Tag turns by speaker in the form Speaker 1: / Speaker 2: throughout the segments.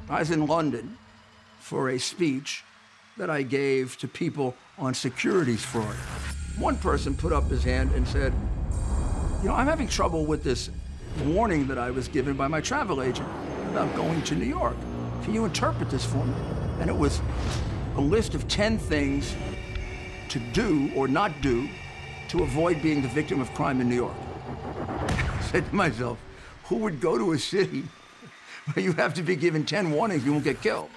Speaker 1: I was in London for a speech that I gave to people on securities fraud. One person put up his hand and said, you know, I'm having trouble with this warning that I was given by my travel agent about going to New York. Can you interpret this for me? And it was a list of 10 things to do or not do to avoid being the victim of crime in New York. I said to myself, who would go to a city where you have to be given 10 warnings you won't get killed?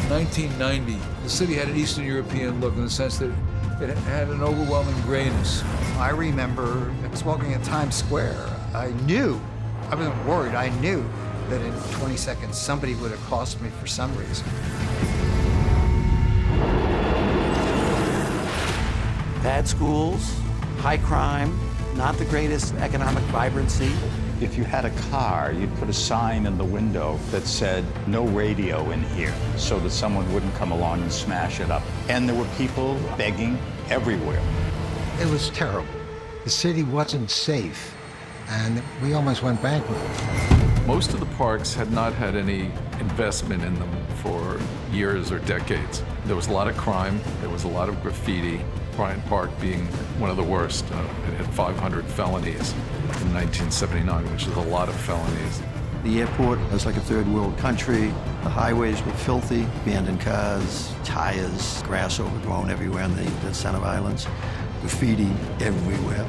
Speaker 2: In 1990, the city had an Eastern European look in the sense that it had an overwhelming grayness.
Speaker 3: I remember I was walking in Times Square. I knew, I wasn't worried, I knew that in 20 seconds somebody would accost me for some reason.
Speaker 4: Bad schools, high crime, not the greatest economic vibrancy.
Speaker 5: If you had a car, you'd put a sign in the window that said, no radio in here, so that someone wouldn't come along and smash it up. And there were people begging everywhere.
Speaker 6: It was terrible. The city wasn't safe, and we almost went bankrupt.
Speaker 7: Most of the parks had not had any investment in them for years or decades. There was a lot of crime, there was a lot of graffiti. Bryant Park being one of the worst. It had 500 felonies in 1979, which is a lot of felonies.
Speaker 4: The airport was like a third world country. The highways were filthy, abandoned cars, tires, grass overgrown everywhere in the center islands, graffiti everywhere.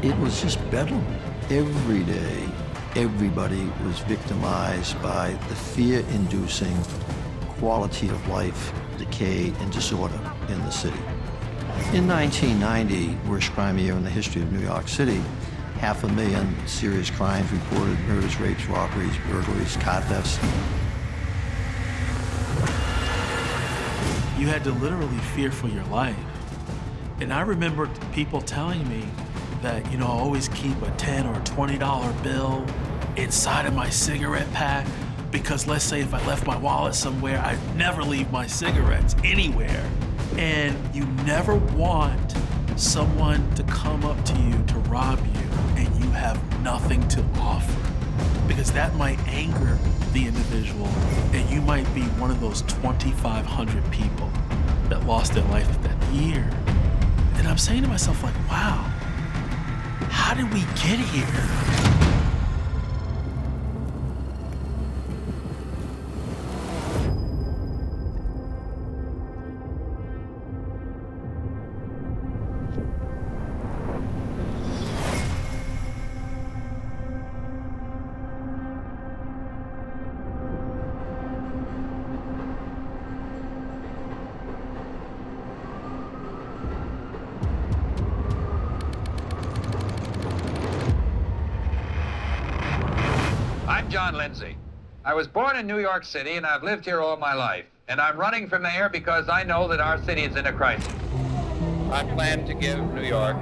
Speaker 4: It was just bedlam. Every day, everybody was victimized by the fear-inducing quality of life, decay, and disorder in the city. In 1990, worst crime year in the history of New York City, 500,000 serious crimes reported: murders, rapes, robberies, burglaries, car thefts.
Speaker 8: You had to literally fear for your life. And I remember people telling me that, you know, I always keep a $10 or $20 bill inside of my cigarette pack because let's say if I left my wallet somewhere, I'd never leave my cigarettes anywhere. And you never want someone to come up to you to rob you and you have nothing to offer, because that might anger the individual and you might be one of those 2,500 people that lost their life that year. And I'm saying to myself, like, wow, how did we get here?
Speaker 9: I'm John Lindsay. I was born in New York City and I've lived here all my life. And I'm running for mayor because I know that our city is in a crisis.
Speaker 10: I plan to give New York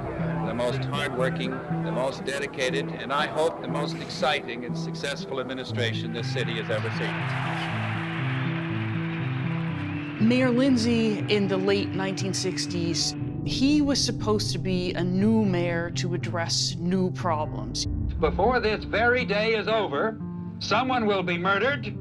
Speaker 10: the most hardworking, the most dedicated, and I hope the most exciting and successful administration this city has ever seen.
Speaker 11: Mayor Lindsay in the late 1960s, he was supposed to be a new mayor to address new problems.
Speaker 9: Before this very day is over, someone will be murdered,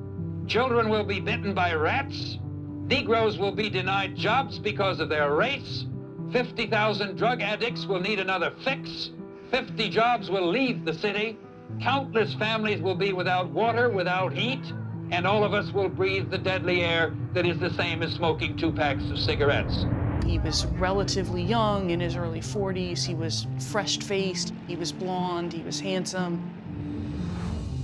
Speaker 9: children will be bitten by rats, Negroes will be denied jobs because of their race, 50,000 drug addicts will need another fix, 50 jobs will leave the city, countless families will be without water, without heat, and all of us will breathe the deadly air that is the same as smoking 2 packs of cigarettes.
Speaker 11: He was relatively young, in his early 40s. He was fresh-faced, he was blonde, he was handsome.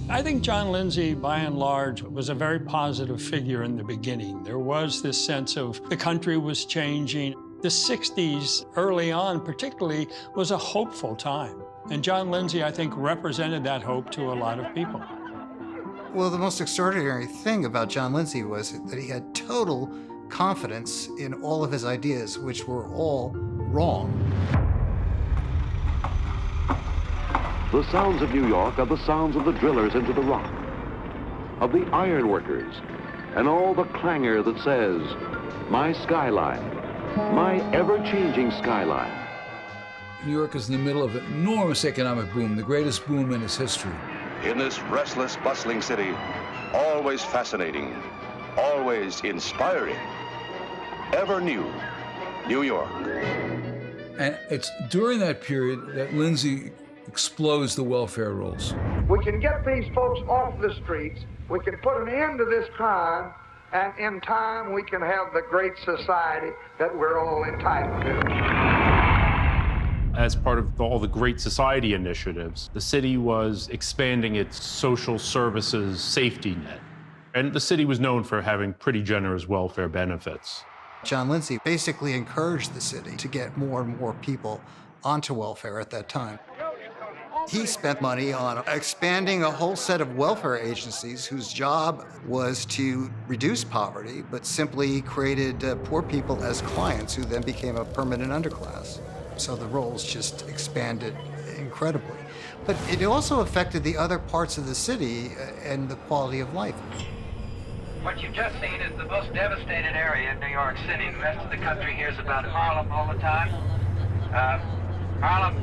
Speaker 12: I think John Lindsay, by and large, was a very positive figure in the beginning. There was this sense of the country was changing. The 60s, early on particularly, was a hopeful time. And John Lindsay, I think, represented that hope to a lot of people.
Speaker 3: Well, the most extraordinary thing about John Lindsay was that he had total confidence in all of his ideas, which were all wrong.
Speaker 13: The sounds of New York are the sounds of the drillers into the rock, of the iron workers and all the clangor that says, my skyline, my ever-changing skyline.
Speaker 2: New York is in the middle of an enormous economic boom, the greatest boom in its history.
Speaker 14: In this restless, bustling city, always fascinating, always inspiring, ever new, New York.
Speaker 2: And it's during that period that Lindsay explodes the welfare rolls.
Speaker 15: We can get these folks off the streets, we can put an end to this crime, and in time we can have the great society that we're all entitled to.
Speaker 16: As part of all the Great Society initiatives, the city was expanding its social services safety net. And the city was known for having pretty generous welfare benefits.
Speaker 3: John Lindsay basically encouraged the city to get more and more people onto welfare at that time. He spent money on expanding a whole set of welfare agencies whose job was to reduce poverty, but simply created poor people as clients who then became a permanent underclass. So the roles just expanded incredibly. But it also affected the other parts of the city and the quality of life.
Speaker 17: What you've just seen is the most devastated area in New York City. The rest of the country hears about Harlem all the time. Harlem,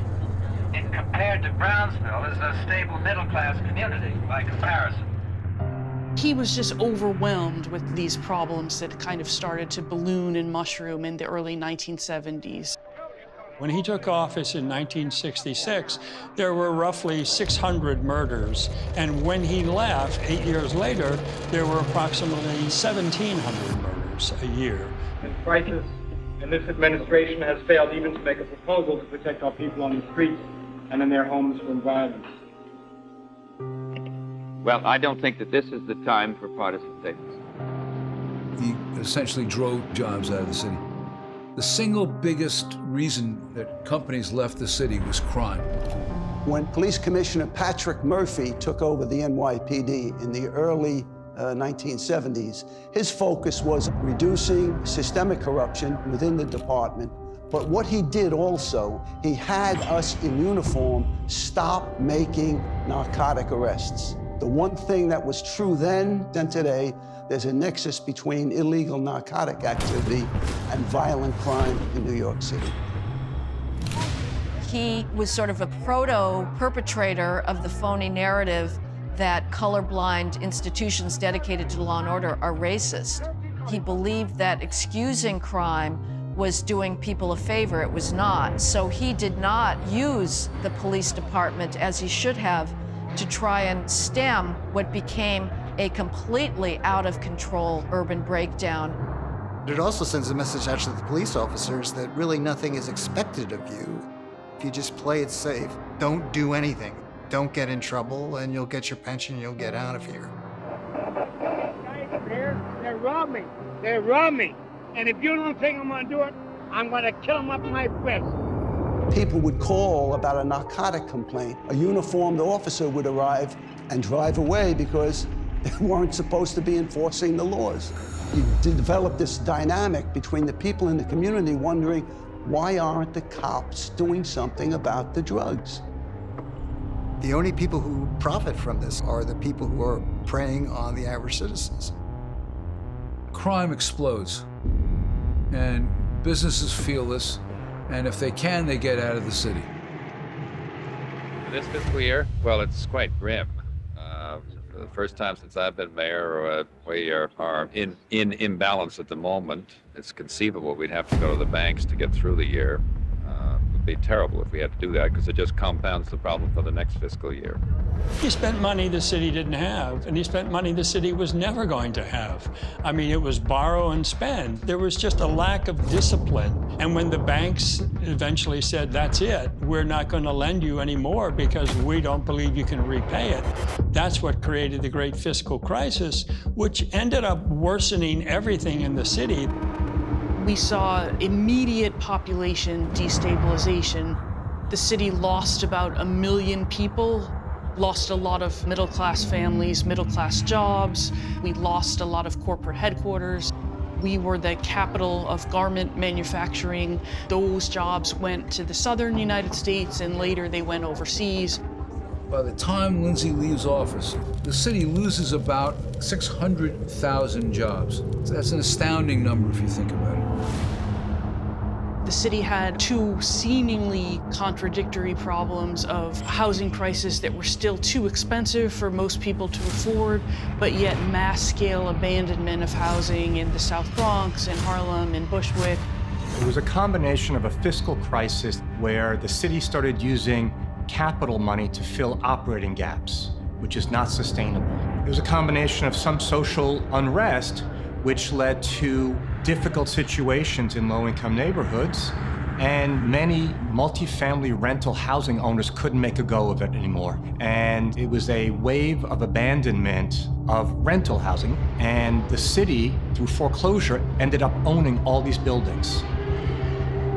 Speaker 17: compared to Brownsville, is a stable middle-class community by comparison.
Speaker 11: He was just overwhelmed with these problems that kind of started to balloon and mushroom in the early 1970s.
Speaker 12: When he took office in 1966, there were roughly 600 murders. And when he left, 8 years later, there were approximately 1,700 murders a year.
Speaker 18: This crisis and this administration has failed even to make a proposal to protect our people on the streets and in their homes from violence.
Speaker 10: Well, I don't think that this is the time for partisan statements.
Speaker 2: He essentially drove jobs out of the city. The single biggest reason that companies left the city was crime.
Speaker 19: When Police Commissioner Patrick Murphy took over the NYPD in the early 1970s, his focus was reducing systemic corruption within the department. But what he did also, he had us in uniform stop making narcotic arrests. The one thing that was true then and today, there's a nexus between illegal narcotic activity and violent crime in New York City.
Speaker 20: He was sort of a proto-perpetrator of the phony narrative that colorblind institutions dedicated to law and order are racist. He believed that excusing crime was doing people a favor. It was not. So he did not use the police department as he should have to try and stem what became a completely out of control urban breakdown.
Speaker 3: It also sends a message out to the police officers that really nothing is expected of you. If you just play it safe, don't do anything. Don't get in trouble and you'll get your pension and you'll get out of here.
Speaker 18: They robbed me. They robbed me. And if you don't think I'm gonna do it, I'm gonna kill them up my fist.
Speaker 19: People would call about a narcotic complaint. A uniformed officer would arrive and drive away because they weren't supposed to be enforcing the laws. You develop this dynamic between the people in the community wondering, why aren't the cops doing something about the drugs?
Speaker 3: The only people who profit from this are the people who are preying on the average citizens.
Speaker 2: Crime explodes, and businesses feel this, and if they can, they get out of the city.
Speaker 10: This fiscal year, well, it's quite grim. For the first time since I've been mayor, we are in imbalance at the moment. It's conceivable we'd have to go to the banks to get through the year. It would be terrible if we had to do that because it just compounds the problem for the next fiscal year.
Speaker 12: He spent money the city didn't have, and he spent money the city was never going to have. I mean, it was borrow and spend. There was just a lack of discipline. And when the banks eventually said, that's it, we're not going to lend you anymore because we don't believe you can repay it, that's what created the great fiscal crisis, which ended up worsening everything in the city.
Speaker 11: We saw immediate population destabilization. The city lost about 1 million people, lost a lot of middle-class families, middle-class jobs. We lost a lot of corporate headquarters. We were the capital of garment manufacturing. Those jobs went to the southern United States and later they went overseas.
Speaker 2: By the time Lindsay leaves office, the city loses about 600,000 jobs. That's an astounding number if you think about it.
Speaker 11: The city had two seemingly contradictory problems of housing prices that were still too expensive for most people to afford, but yet mass-scale abandonment of housing in the South Bronx, in Harlem, in Bushwick.
Speaker 18: It was a combination of a fiscal crisis where the city started using capital money to fill operating gaps, which is not sustainable. It was a combination of some social unrest, which led to difficult situations in low-income neighborhoods, and many multifamily rental housing owners couldn't make a go of it anymore. And it was a wave of abandonment of rental housing, and the city, through foreclosure, ended up owning all these buildings.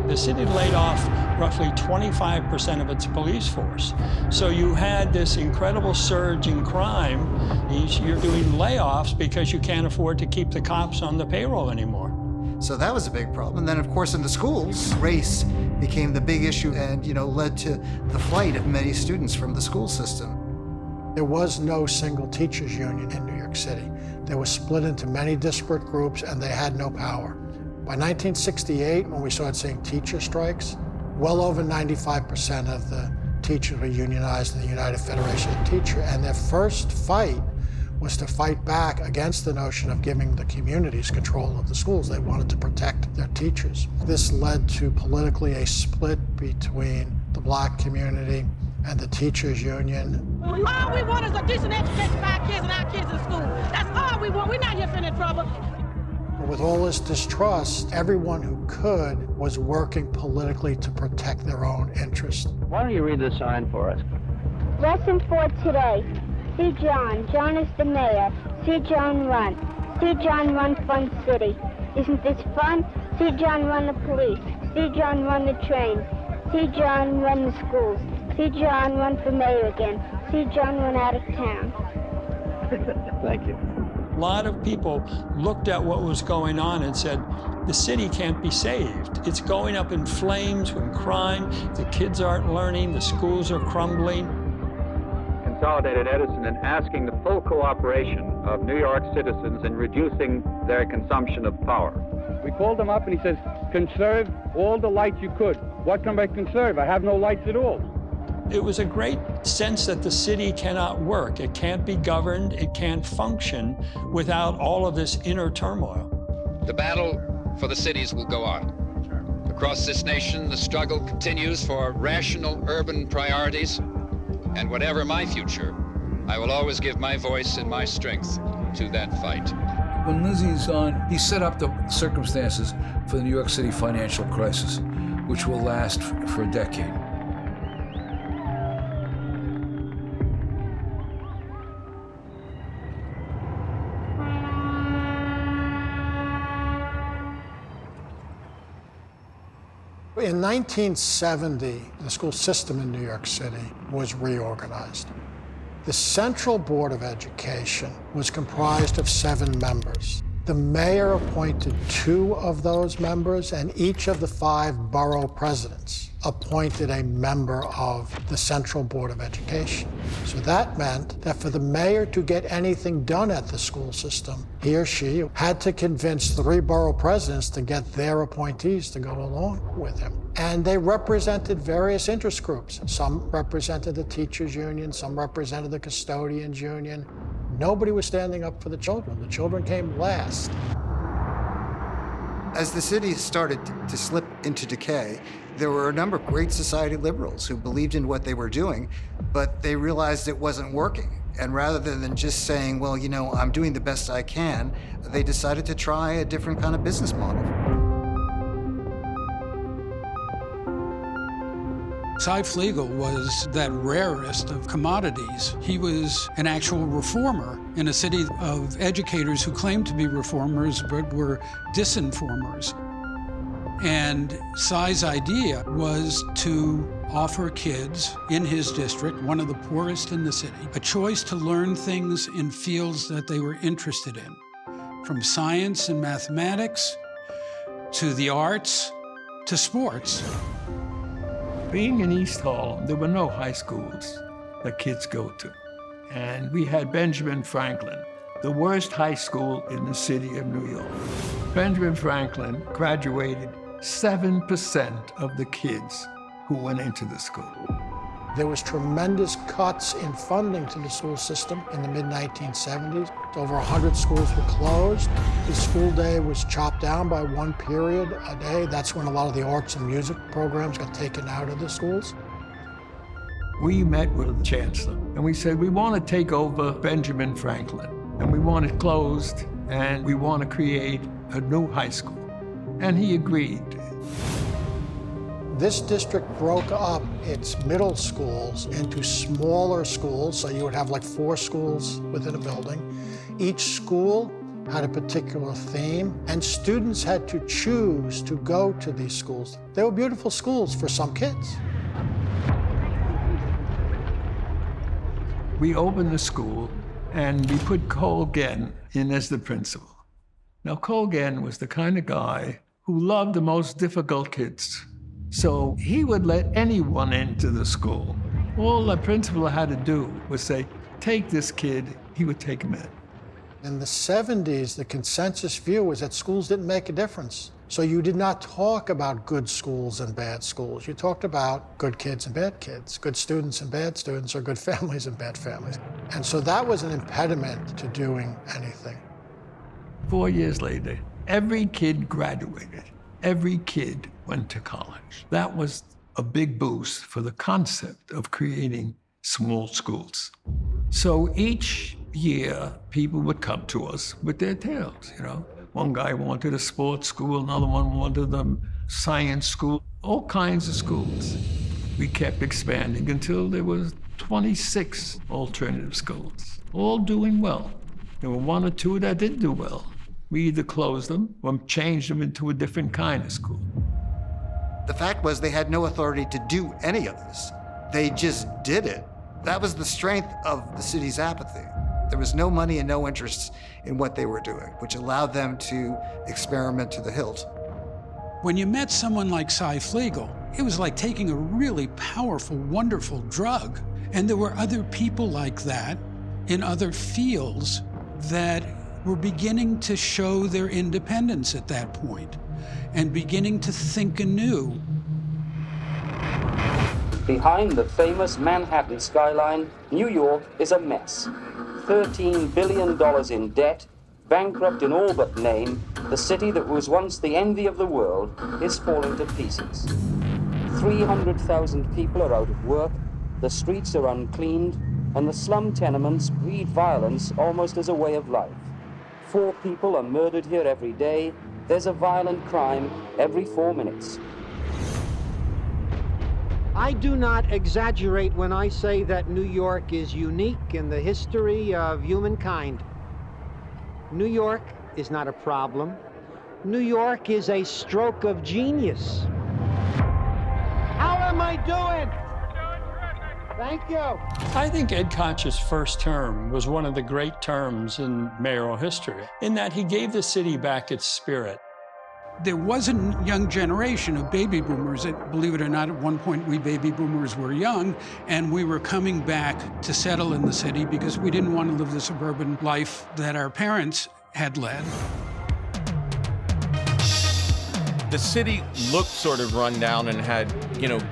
Speaker 12: The city laid off roughly 25% of its police force. So you had this incredible surge in crime. You're doing layoffs because you can't afford to keep the cops on the payroll anymore.
Speaker 3: So that was a big problem. And then, of course, in the schools, race became the big issue and, led to the flight of many students from the school system.
Speaker 21: There was no single teachers union in New York City. They were split into many disparate groups and they had no power. By 1968, when we started seeing teacher strikes, well over 95% of the teachers were unionized in the United Federation of Teachers, and their first fight was to fight back against the notion of giving the communities control of the schools. They wanted to protect their teachers. This led to politically a split between the black community and the teachers union.
Speaker 22: All we want is a decent education for our kids and our kids in school. That's all we want. We're not here for any trouble.
Speaker 21: With all this distrust, everyone who could was working politically to protect their own interests.
Speaker 23: Why don't you read the sign for us?
Speaker 24: Lesson for today. See John. John is the mayor. See John run. See John run Fun City. Isn't this fun? See John run the police. See John run the train. See John run the schools. See John run for mayor again. See John run out of town.
Speaker 23: Thank you.
Speaker 12: A lot of people looked at what was going on and said, the city can't be saved. It's going up in flames with crime. The kids aren't learning. The schools are crumbling.
Speaker 10: Consolidated Edison in asking the full cooperation of New York citizens in reducing their consumption of power.
Speaker 18: We called him up and he says, conserve all the lights you could. What can I conserve? I have no lights at all.
Speaker 12: It was a great sense that the city cannot work. It can't be governed. It can't function without all of this inner turmoil.
Speaker 9: The battle for the cities will go on. Across this nation, the struggle continues for rational urban priorities. And whatever my future, I will always give my voice and my strength to that fight.
Speaker 2: When Lindsay's on, he set up the circumstances for the New York City financial crisis, which will last for a decade.
Speaker 21: In 1970, the school system in New York City was reorganized. The Central Board of Education was comprised of 7 members. The mayor appointed 2 of those members, and each of the 5 borough presidents appointed a member of the Central Board of Education. So that meant that for the mayor to get anything done at the school system, he or she had to convince 3 borough presidents to get their appointees to go along with him. And they represented various interest groups. Some represented the teachers union, some represented the custodians union. Nobody was standing up for the children. The children came last.
Speaker 3: As the city started to slip into decay, there were a number of great society liberals who believed in what they were doing, but they realized it wasn't working. And rather than just saying, well, I'm doing the best I can, they decided to try a different kind of business model.
Speaker 25: Cy Flegel was that rarest of commodities. He was an actual reformer in a city of educators who claimed to be reformers but were disinformers. And Cy's idea was to offer kids in his district, one of the poorest in the city, a choice to learn things in fields that they were interested in, from science and mathematics to the arts to sports.
Speaker 26: Being in East Harlem, there were no high schools.
Speaker 12: the kids go to. And we had Benjamin Franklin, the worst high school in the city of New York. Benjamin Franklin graduated 7% of the kids who went into the school.
Speaker 21: There was tremendous cuts in funding to the school system in the mid-1970s. Over 100 schools were closed. The school day was chopped down by one period a day. That's when a lot of the arts and music programs got taken out of the schools. We met with the chancellor and we said, we want to take over Benjamin Franklin and we want it closed and we want to create a new high school. And he agreed. This district broke up its middle schools into smaller schools, so you would have like 4 schools within a building. Each school had a particular theme, and students had to choose to go to these schools. They were beautiful schools for some kids. We opened the school, and we put Cole Genn in as the principal. Now, Cole Genn was the kind of guy who loved the most difficult kids. So he would let anyone into the school. All the principal had to do was say, take this kid, he would take him in. In the 70s, the consensus view was that schools didn't make a difference. So you did not talk about good schools and bad schools. You talked about good kids and bad kids, good students and bad students, or good families and bad families. And so that was an impediment to doing anything. 4 years later, every kid graduated. Every kid went to college. That was a big boost for the concept of creating small schools. So each year, people would come to us with their tales, you know. One guy wanted a sports school, another one wanted a science school, all kinds of schools. We kept expanding until there was 26 alternative schools, all doing well. There were 1 or 2 that didn't do well. We either closed them or changed them into a different kind of school.
Speaker 3: The fact was they had no authority to do any of this. They just did it. That was the strength of the city's apathy. There was no money and no interest in what they were doing, which allowed them to experiment to the hilt.
Speaker 25: When you met someone like Cy Flegel, it was like taking a really powerful, wonderful drug. And there were other people like that in other fields that were beginning to show their independence at that point and beginning to think anew.
Speaker 1: Behind the famous Manhattan skyline, New York is a mess. $13 billion in debt, bankrupt in all but name, the city that was once the envy of the world is falling to pieces. 300,000 people are out of work, the streets are uncleaned, and the slum tenements breed violence almost as a way of life. 4 people are murdered here every day. There's a violent crime every 4 minutes.
Speaker 4: I do not exaggerate when I say that New York is unique in the history of humankind. New York is not a problem. New York is a stroke of genius. How am I doing? Thank you.
Speaker 12: I think Ed Koch's first term was one of the great terms in mayoral history, in that he gave the city back its spirit.
Speaker 25: There was a young generation of baby boomers. Believe it or not, at one point we baby boomers were young, and we were coming back to settle in the city because we didn't want to live the suburban life that our parents had led.
Speaker 5: The city looked sort of run down and had,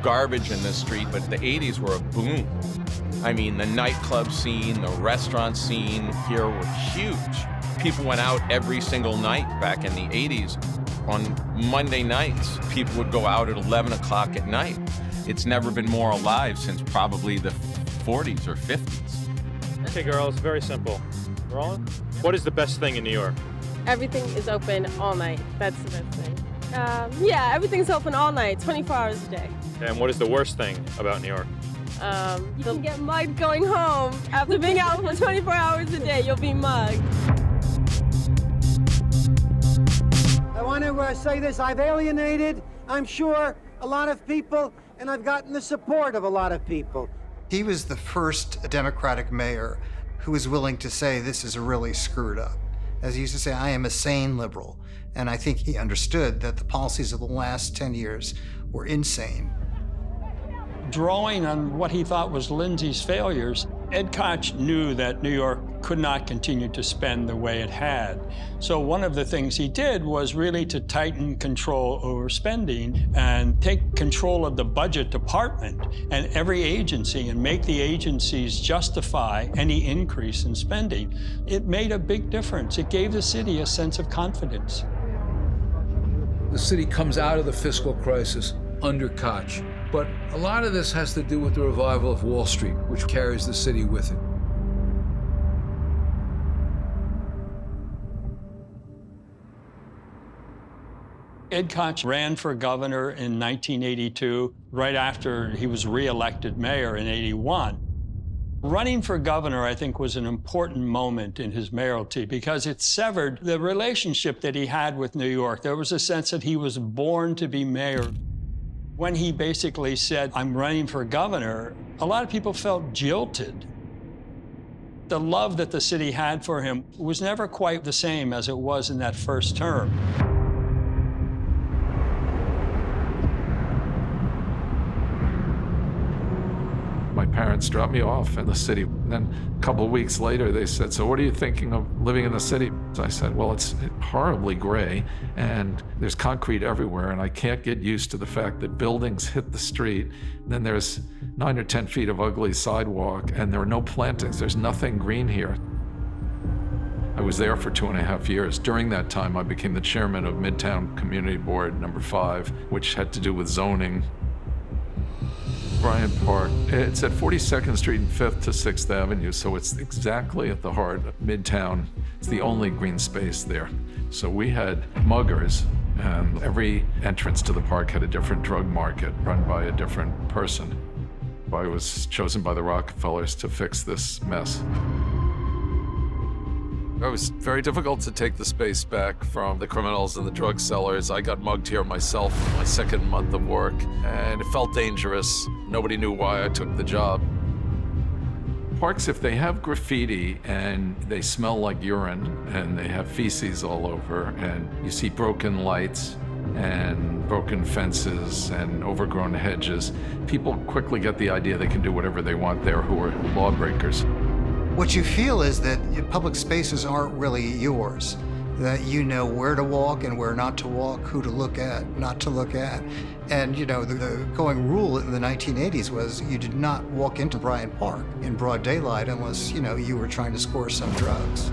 Speaker 5: garbage in the street, but the 80s were a boom. I mean, the nightclub scene, the restaurant scene here were huge. People went out every single night back in the 80s. On Monday nights, people would go out at 11 o'clock at night. It's never been more alive since probably the 40s or 50s.
Speaker 6: Okay, girls, very simple. Rolling? What is the best thing in New York?
Speaker 7: Everything is open all night. That's the best thing. Yeah, everything's open all night, 24 hours a day.
Speaker 6: And what is the worst thing about New York?
Speaker 7: You can get mugged going home. After being out for 24 hours a day, you'll be mugged.
Speaker 4: I want to say this. I've alienated, I'm sure, a lot of people, and I've gotten the support of a lot of people.
Speaker 3: He was the first Democratic mayor who was willing to say this is really screwed up. As he used to say, I am a sane liberal. And I think he understood that the policies of the last 10 years were insane.
Speaker 12: Drawing on what he thought was Lindsay's failures, Ed Koch knew that New York could not continue to spend the way it had. So one of the things he did was really to tighten control over spending and take control of the budget department and every agency and make the agencies justify any increase in spending. It made a big difference. It gave the city a sense of confidence.
Speaker 2: The city comes out of the fiscal crisis under Koch, but a lot of this has to do with the revival of Wall Street, which carries the city with it.
Speaker 12: Ed Koch ran for governor in 1982, right after he was re-elected mayor in '81. Running for governor, I think, was an important moment in his mayoralty because it severed the relationship that he had with New York. There was a sense that he was born to be mayor. When he basically said, "I'm running for governor," a lot of people felt jilted. The love that the city had for him was never quite the same as it was in that first term.
Speaker 8: My parents dropped me off in the city. Then a couple of weeks later, they said, "So what are you thinking of living in the city?" So I said, "Well, it's horribly gray, and there's concrete everywhere, and I can't get used to the fact that buildings hit the street. Then there's 9 or 10 feet of ugly sidewalk, and there are no plantings. There's nothing green here." I was there for 2.5 years. During that time, I became the chairman of Midtown Community Board number 5, which had to do with zoning. Bryant Park, it's at 42nd Street and 5th to 6th Avenue, so it's exactly at the heart of Midtown. It's the only green space there. So we had muggers, and every entrance to the park had a different drug market run by a different person. I was chosen by the Rockefellers to fix this mess. It was very difficult to take the space back from the criminals and the drug sellers. I got mugged here myself in my second month of work, and it felt dangerous. Nobody knew why I took the job. Parks, if they have graffiti and they smell like urine and they have feces all over and you see broken lights and broken fences and overgrown hedges, people quickly get the idea they can do whatever they want there who are lawbreakers.
Speaker 3: What you feel is that your public spaces aren't really yours, that you know where to walk and where not to walk, who to look at, not to look at. And, you know, the going rule in the 1980s was you did not walk into Bryant Park in broad daylight unless, you know, you were trying to score some drugs.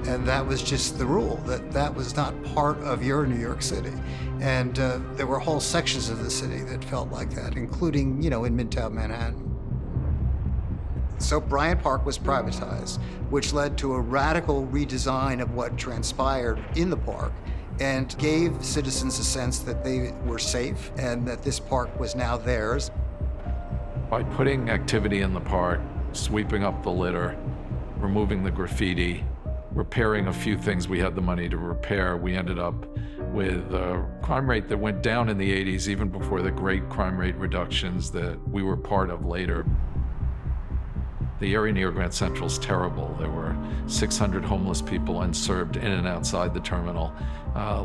Speaker 3: And that was just the rule, that was not part of your New York City. And there were whole sections of the city that felt like that, including, you know, in Midtown Manhattan. So Bryant Park was privatized, which led to a radical redesign of what transpired in the park and gave citizens a sense that they were safe and that this park was now theirs.
Speaker 8: By putting activity in the park, sweeping up the litter, removing the graffiti, repairing a few things we had the money to repair, we ended up with a crime rate that went down in the 80s, even before the great crime rate reductions that we were part of later. The area near Grand Central is terrible. There were 600 homeless people unserved in and outside the terminal.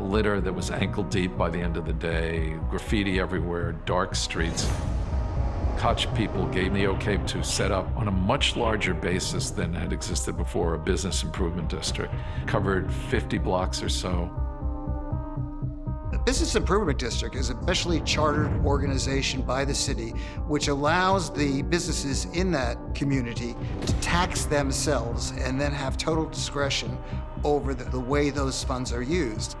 Speaker 8: Litter that was ankle deep by the end of the day, graffiti everywhere, dark streets. Koch people gave the okay to set up on a much larger basis than had existed before, a business improvement district. Covered 50 blocks or so.
Speaker 3: The Business Improvement District is a specially chartered organization by the city, which allows the businesses in that community to tax themselves and then have total discretion over the way those funds are used.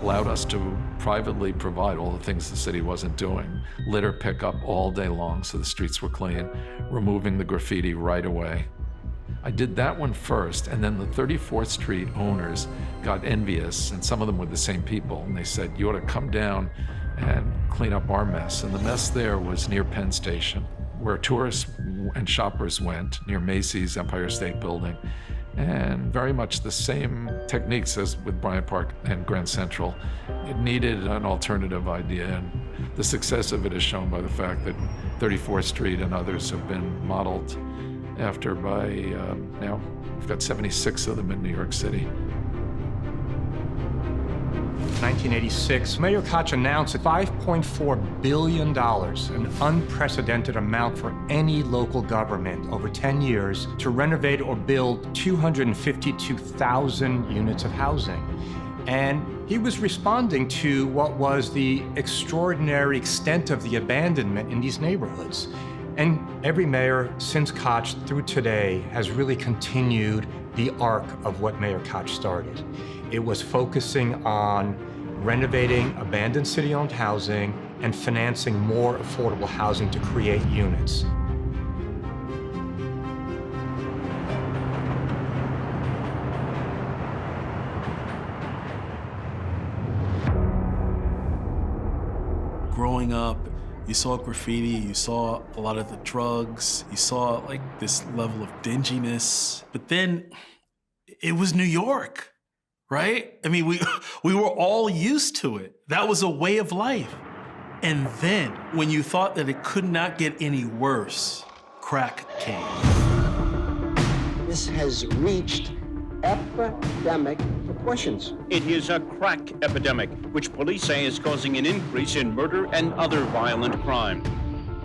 Speaker 8: Allowed us to privately provide all the things the city wasn't doing. Litter pickup all day long so the streets were clean, removing the graffiti right away. I did that one first, and then the 34th Street owners got envious, and some of them were the same people, and they said, "You ought to come down and clean up our mess." And the mess there was near Penn Station, where tourists and shoppers went, near Macy's, Empire State Building, and very much the same techniques as with Bryant Park and Grand Central. It needed an alternative idea, and the success of it is shown by the fact that 34th Street and others have been modeled after by, now we've got 76 of them in New York City.
Speaker 18: In 1986, Mayor Koch announced $5.4 billion, an unprecedented amount for any local government over 10 years, to renovate or build 252,000 units of housing. And he was responding to what was the extraordinary extent of the abandonment in these neighborhoods. And every mayor since Koch through today has really continued the arc of what Mayor Koch started. It was focusing on renovating abandoned city-owned housing and financing more affordable housing to create units.
Speaker 13: Growing up, you saw graffiti, you saw a lot of the drugs, you saw like this level of dinginess, but then it was New York, right? I mean, we were all used to it. That was a way of life. And then when you thought that it could not get any worse, crack came.
Speaker 14: This has reached epidemic proportions.
Speaker 15: It is a crack epidemic, which police say is causing an increase in murder and other violent crime.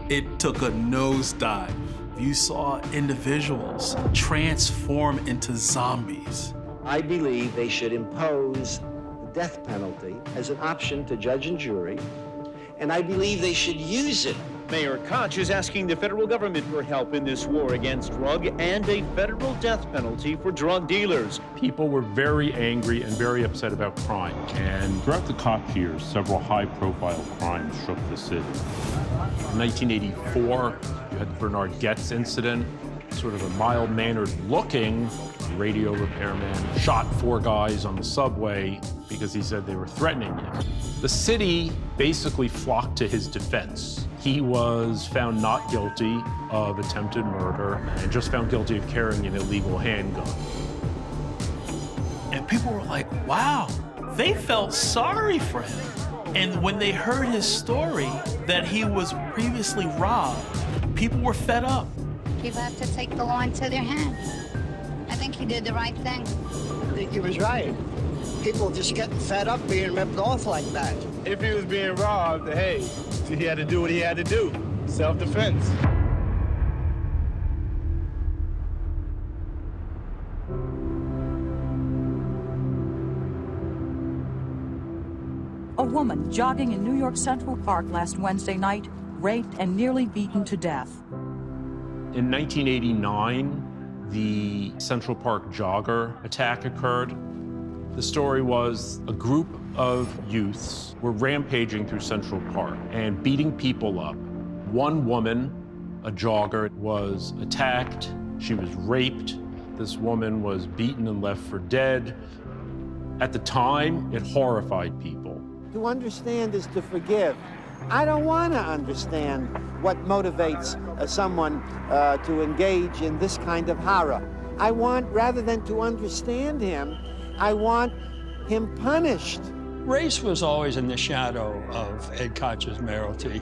Speaker 13: It took a nosedive. You saw individuals transform into zombies.
Speaker 14: I believe they should impose the death penalty as an option to judge and jury, and I believe they should use it.
Speaker 15: Mayor Koch is asking the federal government for help in this war against drug and a federal death penalty for drug dealers.
Speaker 6: People were very angry and very upset about crime. And throughout the Koch years, several high-profile crimes shook the city. In 1984, you had the Bernard Goetz incident. Sort of a mild-mannered looking radio repairman shot 4 guys on the subway because he said they were threatening him. The city basically flocked to his defense. He was found not guilty of attempted murder and just found guilty of carrying an illegal handgun.
Speaker 13: And people were like, wow, they felt sorry for him. And when they heard his story that he was previously robbed, people were fed up.
Speaker 16: People have to take the law into their hands. I think he did the right thing.
Speaker 14: I think he was right. People just getting fed up being ripped off like that.
Speaker 17: If he was being robbed, hey, he had to do what he had to do. Self-defense.
Speaker 26: A woman jogging in New York Central Park last Wednesday night, raped and nearly beaten to death.
Speaker 6: In 1989, the Central Park jogger attack occurred. The story was a group of youths were rampaging through Central Park and beating people up. One woman, a jogger, was attacked. She was raped. This woman was beaten and left for dead. At the time, it horrified people.
Speaker 4: To understand is to forgive. I don't want to understand what motivates someone to engage in this kind of horror. I want, rather than to understand him, I want him punished.
Speaker 12: Race was always in the shadow of Ed Koch's mayoralty.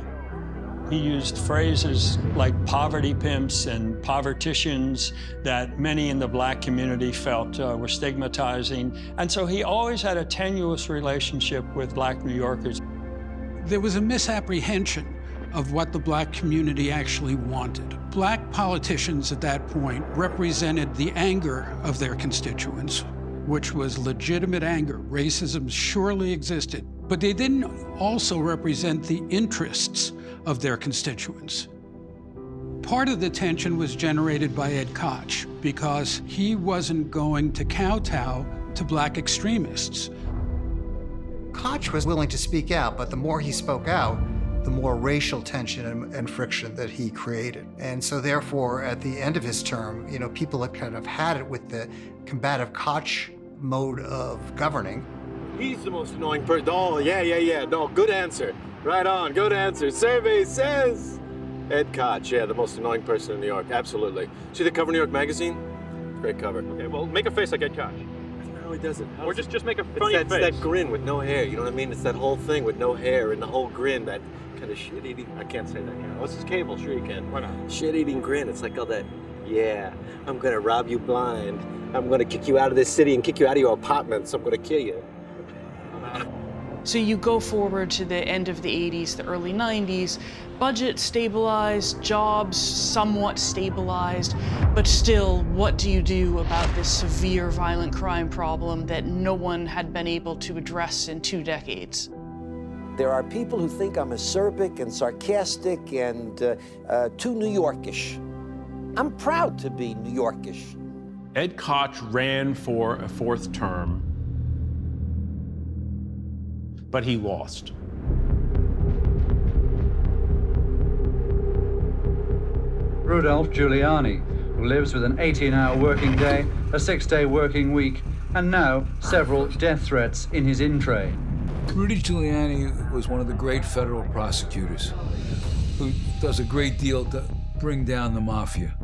Speaker 12: He used phrases like poverty pimps and poverticians that many in the black community felt were stigmatizing. And so he always had a tenuous relationship with black New Yorkers.
Speaker 25: There was a misapprehension of what the black community actually wanted. Black politicians at that point represented the anger of their constituents, which was legitimate anger. Racism surely existed, but they didn't also represent the interests of their constituents. Part of the tension was generated by Ed Koch because he wasn't going to kowtow to black extremists.
Speaker 3: Koch was willing to speak out, but the more he spoke out, the more racial tension and friction that he created. And so therefore, at the end of his term, you know, people had kind of had it with the combative Koch mode of governing.
Speaker 17: He's the most annoying person. Oh, yeah. No, good answer. Right on, good answer. Survey says Ed Koch, yeah, the most annoying person in New York, absolutely. See the cover of New York Magazine? Great cover.
Speaker 6: Okay, well, make a face like Ed Koch.
Speaker 17: No, he doesn't.
Speaker 6: Or just make a funny face.
Speaker 17: It's that grin with no hair, you know what I mean? It's that whole thing with no hair and the whole grin, that kind of shit-eating, I can't say that here. What's his cable? Sure you can.
Speaker 6: Why not?
Speaker 17: Shit-eating grin, it's like all that, yeah, I'm gonna rob you blind. I'm gonna kick you out of this city and kick you out of your apartments. I'm gonna kill you.
Speaker 11: So you go forward to the end of the 80s, the early 90s, budget stabilized, jobs somewhat stabilized, but still, what do you do about this severe violent crime problem that no one had been able to address in 2 decades?
Speaker 14: There are people who think I'm acerbic and sarcastic and too New Yorkish. I'm proud to be New Yorkish.
Speaker 6: Ed Koch ran for a 4th term, but he lost.
Speaker 19: Rudolph Giuliani, who lives with an 18-hour working day, a 6-day working week, and now several death threats in his in-tray.
Speaker 2: Rudy Giuliani was one of the great federal prosecutors who does a great deal to bring down the mafia.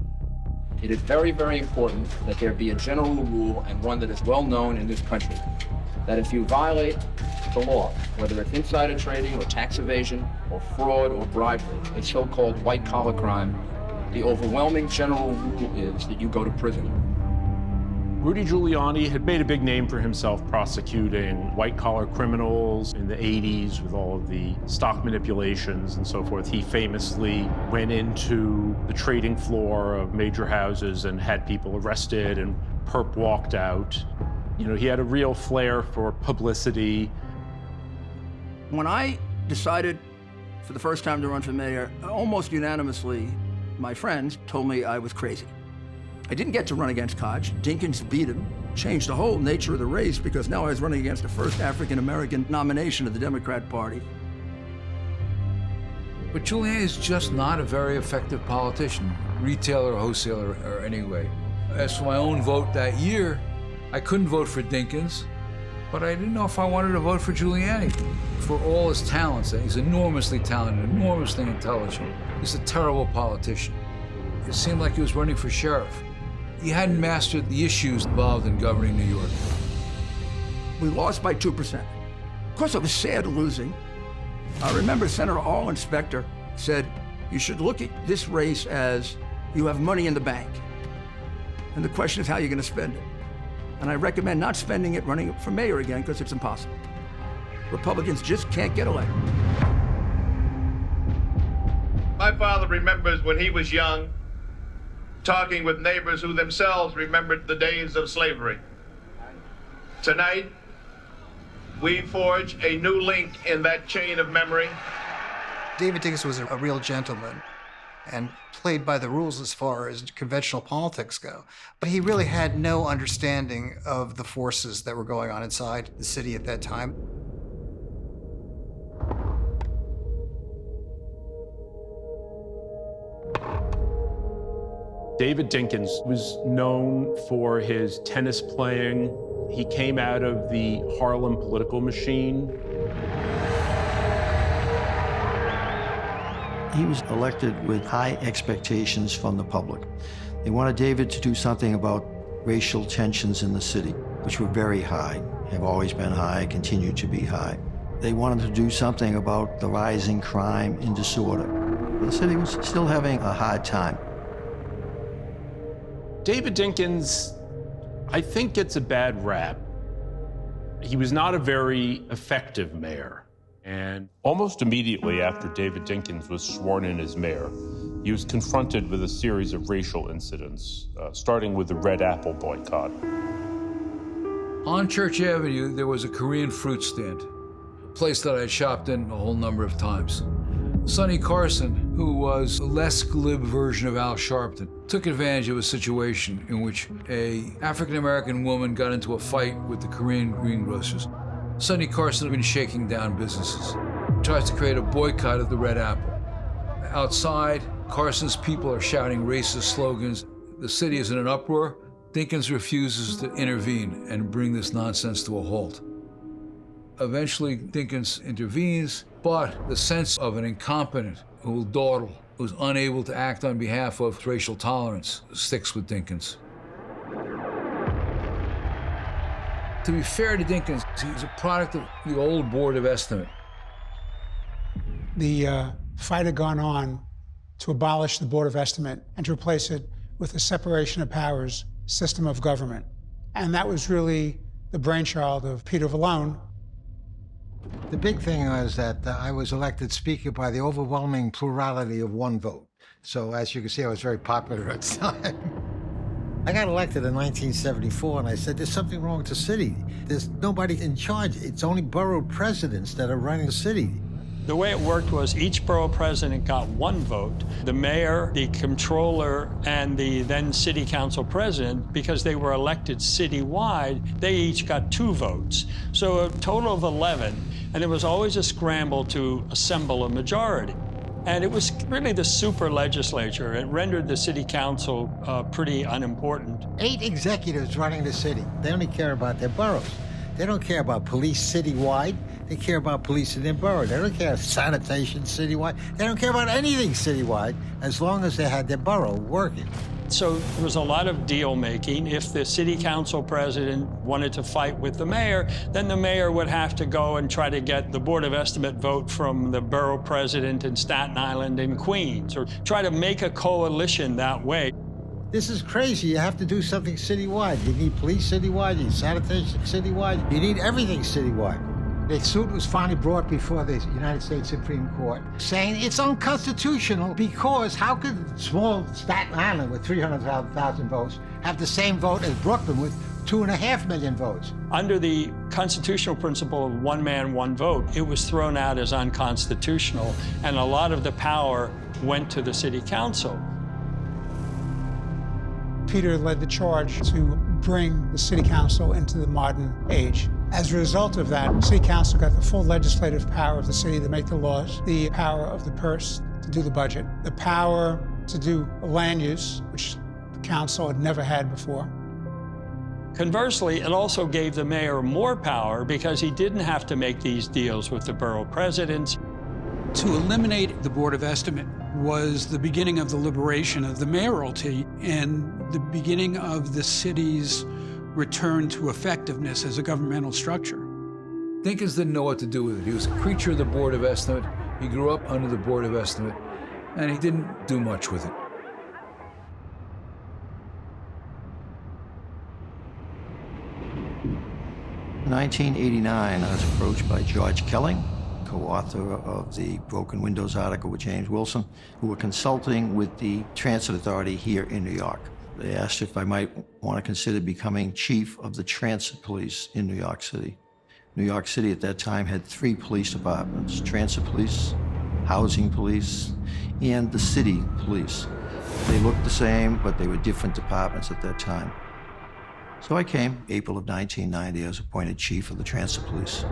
Speaker 20: It is very, very important that there be a general rule, and one that is well known in this country, that if you violate the law, whether it's insider trading or tax evasion or fraud or bribery, a so-called white-collar crime, the overwhelming general rule is that you go to prison.
Speaker 6: Rudy Giuliani had made a big name for himself prosecuting white-collar criminals in the 80s with all of the stock manipulations and so forth. He famously went into the trading floor of major houses and had people arrested, and perp walked out. You know, he had a real flair for publicity.
Speaker 22: When I decided for the first time to run for mayor, almost unanimously, my friends told me I was crazy. I didn't get to run against Koch. Dinkins beat him, changed the whole nature of the race because now I was running against the first African-American nomination of the Democrat Party.
Speaker 2: But Giuliani is just not a very effective politician, retailer, wholesaler, or anyway. As for my own vote that year, I couldn't vote for Dinkins, but I didn't know if I wanted to vote for Giuliani. For all his talents, he's enormously talented, enormously intelligent. He's a terrible politician. It seemed like he was running for sheriff. He hadn't mastered the issues involved in governing New York.
Speaker 22: We lost by 2%. Of course, I was sad losing. I remember Senator Allinspector said, you should look at this race as you have money in the bank. And the question is how you're going to spend it. And I recommend not spending it running for mayor again because it's impossible. Republicans just can't get elected.
Speaker 23: My father remembers when he was young, talking with neighbors who themselves remembered the days of slavery. Tonight, we forge a new link in that chain of memory.
Speaker 3: David Dinkins was a real gentleman and played by the rules as far as conventional politics go. But he really had no understanding of the forces that were going on inside the city at that time.
Speaker 6: David Dinkins was known for his tennis playing. He came out of the Harlem political machine.
Speaker 24: He was elected with high expectations from the public. They wanted David to do something about racial tensions in the city, which were very high, have always been high, continue to be high. They wanted to do something about the rising crime and disorder. The city was still having a hard time.
Speaker 6: David Dinkins, I think, gets a bad rap. He was not a very effective mayor. And almost immediately after David Dinkins was sworn in as mayor, he was confronted with a series of racial incidents, starting with the Red Apple boycott.
Speaker 2: On Church Avenue, there was a Korean fruit stand, a place that I had shopped in a whole number of times. Sonny Carson, who was a less glib version of Al Sharpton, took advantage of a situation in which an African-American woman got into a fight with the Korean greengrocers. Sonny Carson had been shaking down businesses. He tries to create a boycott of the Red Apple. Outside, Carson's people are shouting racist slogans. The city is in an uproar. Dinkins refuses to intervene and bring this nonsense to a halt. Eventually, Dinkins intervenes, but the sense of an incompetent who will dawdle, who's unable to act on behalf of racial tolerance, sticks with Dinkins. To be fair to Dinkins, he's a product of the old Board of Estimate.
Speaker 27: The fight had gone on to abolish the Board of Estimate and to replace it with a separation of powers system of government. And that was really the brainchild of Peter Vallone.
Speaker 1: The big thing was that I was elected speaker by the overwhelming plurality of one vote. So as you can see, I was very popular at the time. I got elected in 1974, and I said, there's something wrong with the city. There's nobody in charge. It's only borough presidents that are running the city.
Speaker 12: The way it worked was each borough president got one vote. The mayor, the comptroller, and the then city council president, because they were elected citywide, they each got 2 votes. So a total of 11, and it was always a scramble to assemble a majority. And it was really the super legislature. It rendered the city council pretty unimportant.
Speaker 1: 8 executives running the city. They only care about their boroughs. They don't care about police citywide. They care about police in their borough. They don't care sanitation citywide. They don't care about anything citywide as long as they had their borough working.
Speaker 12: So there was a lot of deal making. If the city council president wanted to fight with the mayor, then the mayor would have to go and try to get the Board of Estimate vote from the borough president in Staten Island and Queens, or try to make a coalition that way.
Speaker 1: This is crazy. You have to do something citywide. You need police citywide, you need sanitation citywide, you need everything citywide. The suit was finally brought before the United States Supreme Court, saying it's unconstitutional because how could small Staten Island with 300,000 votes have the same vote as Brooklyn with 2.5 million votes?
Speaker 12: Under the constitutional principle of one man, one vote, it was thrown out as unconstitutional, and a lot of the power went to the city council.
Speaker 27: Peter led the charge to bring the city council into the modern age. As a result of that, city council got the full legislative power of the city to make the laws, the power of the purse to do the budget, the power to do land use, which the council had never had before.
Speaker 12: Conversely, it also gave the mayor more power because he didn't have to make these deals with the borough presidents.
Speaker 25: To eliminate the Board of Estimate was the beginning of the liberation of the mayoralty and the beginning of the city's return to effectiveness as a governmental structure.
Speaker 2: Dinkins didn't know what to do with it. He was a creature of the Board of Estimate. He grew up under the Board of Estimate, and he didn't do much with it.
Speaker 24: In 1989, I was approached by George Kelling, co-author of the Broken Windows article with James Wilson, who were consulting with the Transit Authority here in New York. They asked if I might want to consider becoming chief of the transit police in New York City. New York City at that time had 3 police departments: transit police, housing police, and the city police. They looked the same, but they were different departments at that time. So I came. April of 1990, I was appointed chief of the transit police.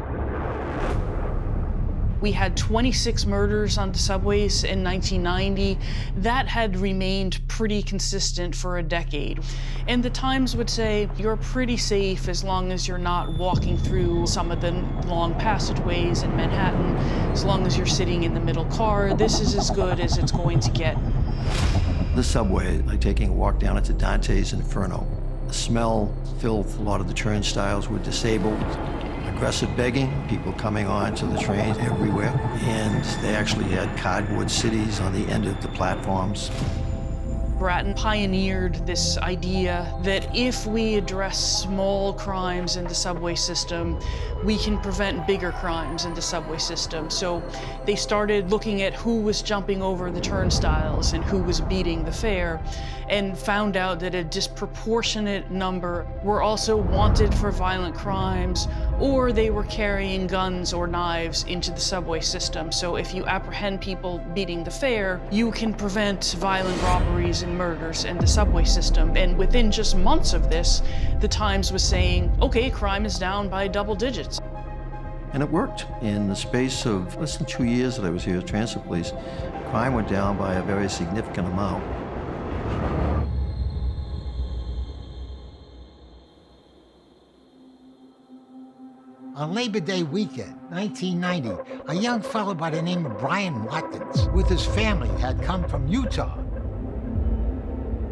Speaker 11: We had 26 murders on the subways in 1990. That had remained pretty consistent for a decade. And the Times would say, you're pretty safe as long as you're not walking through some of the long passageways in Manhattan, as long as you're sitting in the middle car. This is as good as it's going to get.
Speaker 24: The subway, like taking a walk down into Dante's Inferno. The smell, filth, a lot of the turnstiles were disabled. Aggressive begging, people coming on to the train everywhere. And they actually had cardboard cities on the end of the platforms.
Speaker 11: Bratton pioneered this idea that if we address small crimes in the subway system, we can prevent bigger crimes in the subway system. So they started looking at who was jumping over the turnstiles and who was beating the fare, and found out that a disproportionate number were also wanted for violent crimes, or they were carrying guns or knives into the subway system. So if you apprehend people beating the fare, you can prevent violent robberies and murders in the subway system. And within just months of this, the Times was saying, okay, crime is down by double digits.
Speaker 24: And it worked. In the space of less than 2 years that I was here as transit police, crime went down by a very significant amount.
Speaker 1: On Labor Day weekend, 1990, a young fellow by the name of Brian Watkins, with his family, had come from Utah.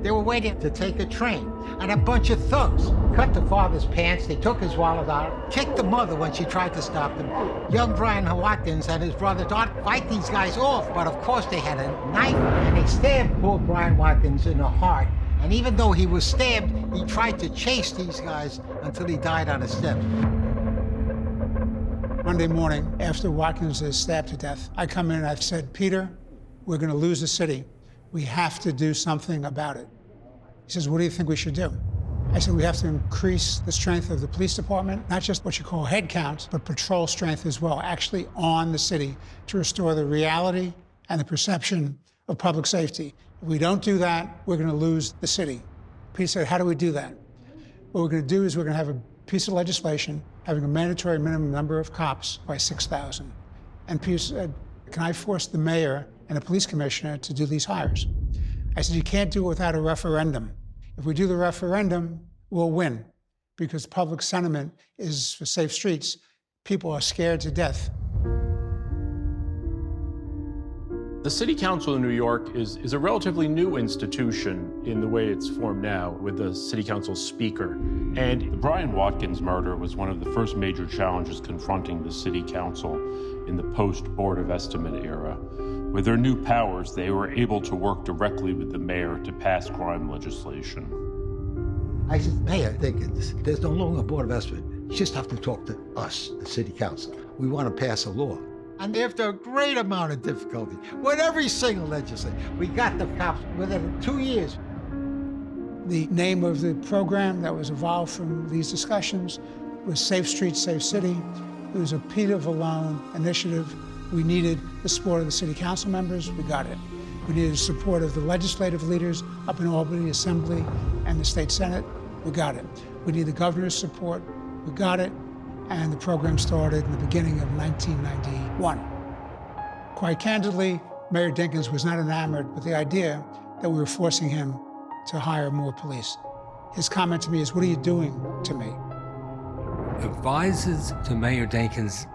Speaker 1: They were waiting to take a train, and a bunch of thugs cut the father's pants, they took his wallet out, kicked the mother when she tried to stop them. Young Brian Watkins and his brother thought to fight these guys off, but of course they had a knife, and they stabbed poor Brian Watkins in the heart. And even though he was stabbed, he tried to chase these guys until he died on the steps.
Speaker 27: Monday morning, after Watkins is stabbed to death, I come in and I've said, Peter, we're going to lose the city. We have to do something about it. He says, what do you think we should do? I said, we have to increase the strength of the police department, not just what you call head count, but patrol strength as well, actually on the city to restore the reality and the perception of public safety. If we don't do that, we're going to lose the city. Peter said, how do we do that? What we're going to do is we're going to have a piece of legislation having a mandatory minimum number of cops by 6,000. And Peter said, can I force the mayor and the police commissioner to do these hires? I said, you can't do it without a referendum. If we do the referendum, we'll win, because public sentiment is for safe streets. People are scared to death.
Speaker 6: The City Council in New York is a relatively new institution in the way it's formed now, with the City Council Speaker. And the Brian Watkins murder was one of the first major challenges confronting the City Council in the post-Board of Estimate era. With their new powers, they were able to work directly with the mayor to pass crime legislation.
Speaker 1: I said, Mayor Dinkins, there's no longer a Board of Estimate. You just have to talk to us, the City Council. We want to pass a law. And after a great amount of difficulty, with every single legislature, we got the cops within 2 years.
Speaker 27: The name of the program that was evolved from these discussions was Safe Streets, Safe City. It was a Peter Vallone initiative. We needed the support of the City Council members. We got it. We needed the support of the legislative leaders up in Albany Assembly and the State Senate. We got it. We need the governor's support. We got it. And the program started in the beginning of 1991. Quite candidly, Mayor Dinkins was not enamored with the idea that we were forcing him to hire more police. His comment to me is, what are you doing to me?
Speaker 5: Advisors to Mayor Dinkins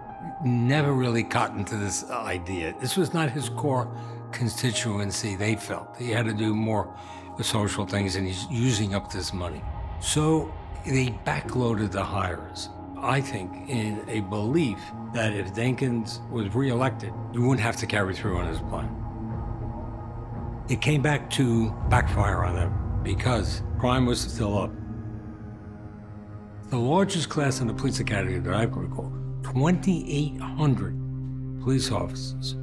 Speaker 5: never really got into this idea. This was not his core constituency, they felt. He had to do more social things, and he's using up this money. So they backloaded the hires, I think, in a belief that if Dinkins was reelected, he wouldn't have to carry through on his plan. It came back to backfire on them because crime was still up. The largest class in the police academy that I can recall, 2,800 police officers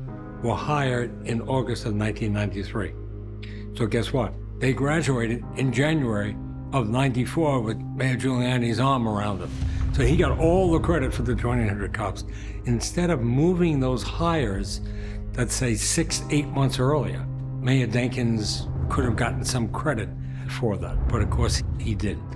Speaker 5: were hired in August of 1993. So guess what? They graduated in January of 94 with Mayor Giuliani's arm around them. So he got all the credit for the 2,800 cops. Instead of moving those hires, let's say 6-8 months earlier, Mayor Dinkins could have gotten some credit for that, but of course he didn't.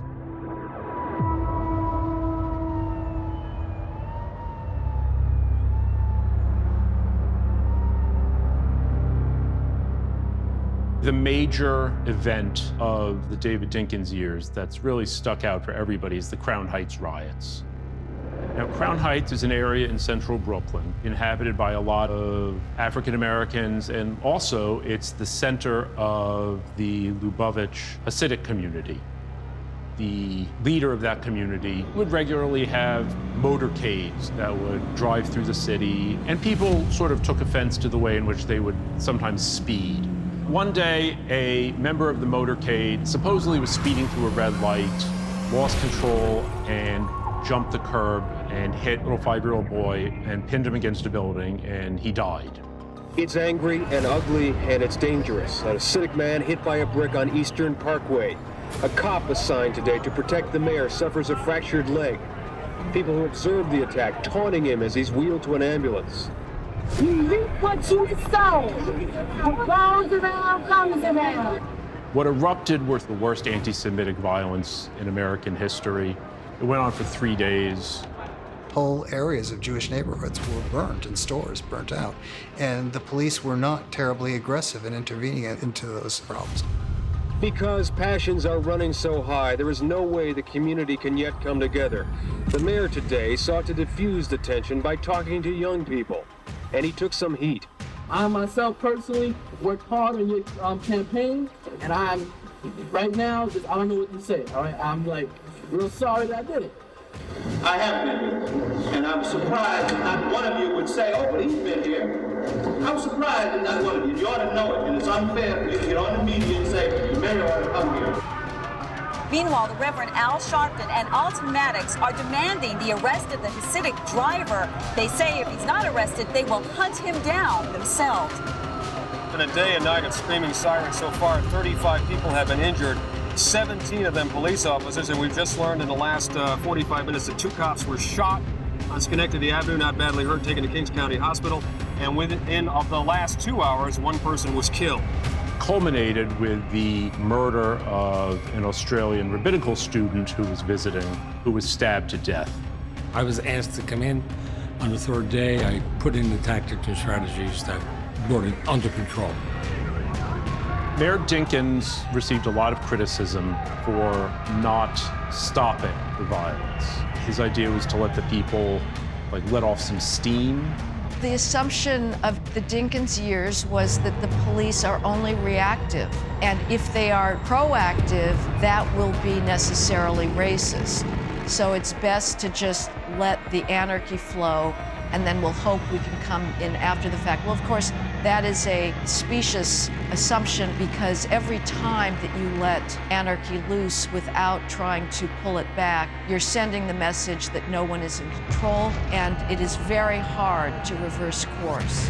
Speaker 6: The major event of the David Dinkins years that's really stuck out for everybody is the Crown Heights riots. Now, Crown Heights is an area in central Brooklyn inhabited by a lot of African Americans, and also it's the center of the Lubavitch Hasidic community. The leader of that community would regularly have motorcades that would drive through the city, and people sort of took offense to the way in which they would sometimes speed. One day, a member of the motorcade supposedly was speeding through a red light, lost control, and jumped the curb and hit a little 5-year-old boy and pinned him against a building, and he died.
Speaker 7: It's angry and ugly, and it's dangerous. An Hasidic man hit by a brick on Eastern Parkway. A cop assigned today to protect the mayor suffers a fractured leg. People who observed the attack taunting him as he's wheeled to an ambulance.
Speaker 8: You reap what you sow. What goes around comes around.
Speaker 6: What erupted was the worst anti-Semitic violence in American history. It went on for 3 days.
Speaker 3: Whole areas of Jewish neighborhoods were burned and stores burnt out. And the police were not terribly aggressive in intervening into those problems.
Speaker 7: Because passions are running so high, there is no way the community can yet come together. The mayor today sought to diffuse the tension by talking to young people, and he took some heat.
Speaker 9: I myself personally worked hard on your campaign, and I'm right now I don't know what to say. All right, I'm like real sorry that I did it.
Speaker 10: I have been here, and I'm surprised that not one of you would say, "Oh, but he's been here." I'm surprised that not one of you. You ought to know it, and it's unfair for you to get on the media and say the mayor ought to come here.
Speaker 4: Meanwhile, the Reverend Al Sharpton and Alton Maddox are demanding the arrest of the Hasidic driver. They say if he's not arrested, they will hunt him down themselves.
Speaker 7: In a day and night of screaming sirens so far, 35 people have been injured, 17 of them police officers, and we've just learned in the last 45 minutes that 2 cops were shot on Schenectady Avenue, not badly hurt, taken to Kings County Hospital, and within of the last 2 hours, 1 person was killed.
Speaker 6: Culminated with the murder of an Australian rabbinical student who was visiting, who was stabbed to death.
Speaker 5: I was asked to come in on the 3rd day. I put in the tactics and strategies that brought it under control.
Speaker 6: Mayor Dinkins received a lot of criticism for not stopping the violence. His idea was to let the people let off some steam.
Speaker 13: The assumption of the Dinkins years was that the police are only reactive, and if they are proactive, that will be necessarily racist. So it's best to just let the anarchy flow, and then we'll hope we can come in after the fact. Well, of course, that is a specious assumption because every time that you let anarchy loose without trying to pull it back, you're sending the message that no one is in control, and it is very hard to reverse course.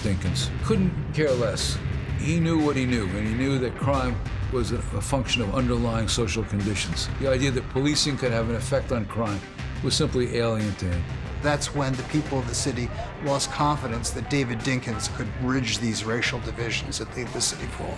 Speaker 2: Dinkins couldn't care less. He knew what he knew, and he knew that crime was a function of underlying social conditions. The idea that policing could have an effect on crime was simply alien to him.
Speaker 3: That's when the people of the city lost confidence that David Dinkins could bridge these racial divisions and lead the city forward.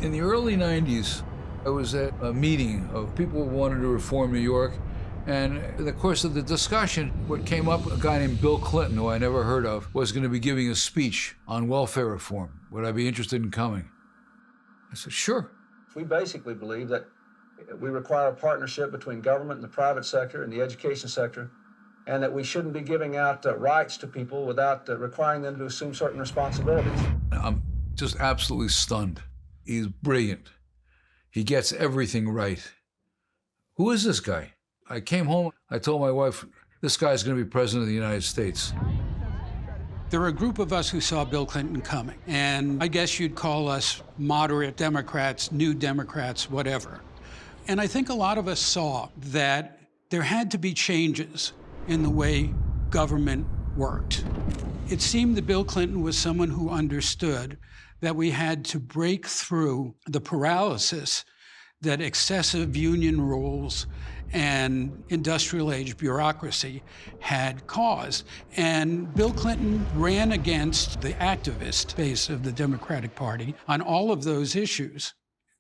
Speaker 2: In the early 90s, I was at a meeting of people who wanted to reform New York. And in the course of the discussion, what came up, a guy named Bill Clinton, who I never heard of, was going to be giving a speech on welfare reform. Would I be interested in coming? I said, sure.
Speaker 15: We basically believe that we require a partnership between government and the private sector and the education sector, and that we shouldn't be giving out rights to people without requiring them to assume certain responsibilities.
Speaker 2: I'm just absolutely stunned. He's brilliant. He gets everything right. Who is this guy? I came home, I told my wife, this guy's going to be president of the United States.
Speaker 25: There were a group of us who saw Bill Clinton coming, and I guess you'd call us moderate Democrats, new Democrats, whatever. And I think a lot of us saw that there had to be changes in the way government worked. It seemed that Bill Clinton was someone who understood that we had to break through the paralysis that excessive union rules and industrial age bureaucracy had caused. And Bill Clinton ran against the activist base of the Democratic Party on all of those issues.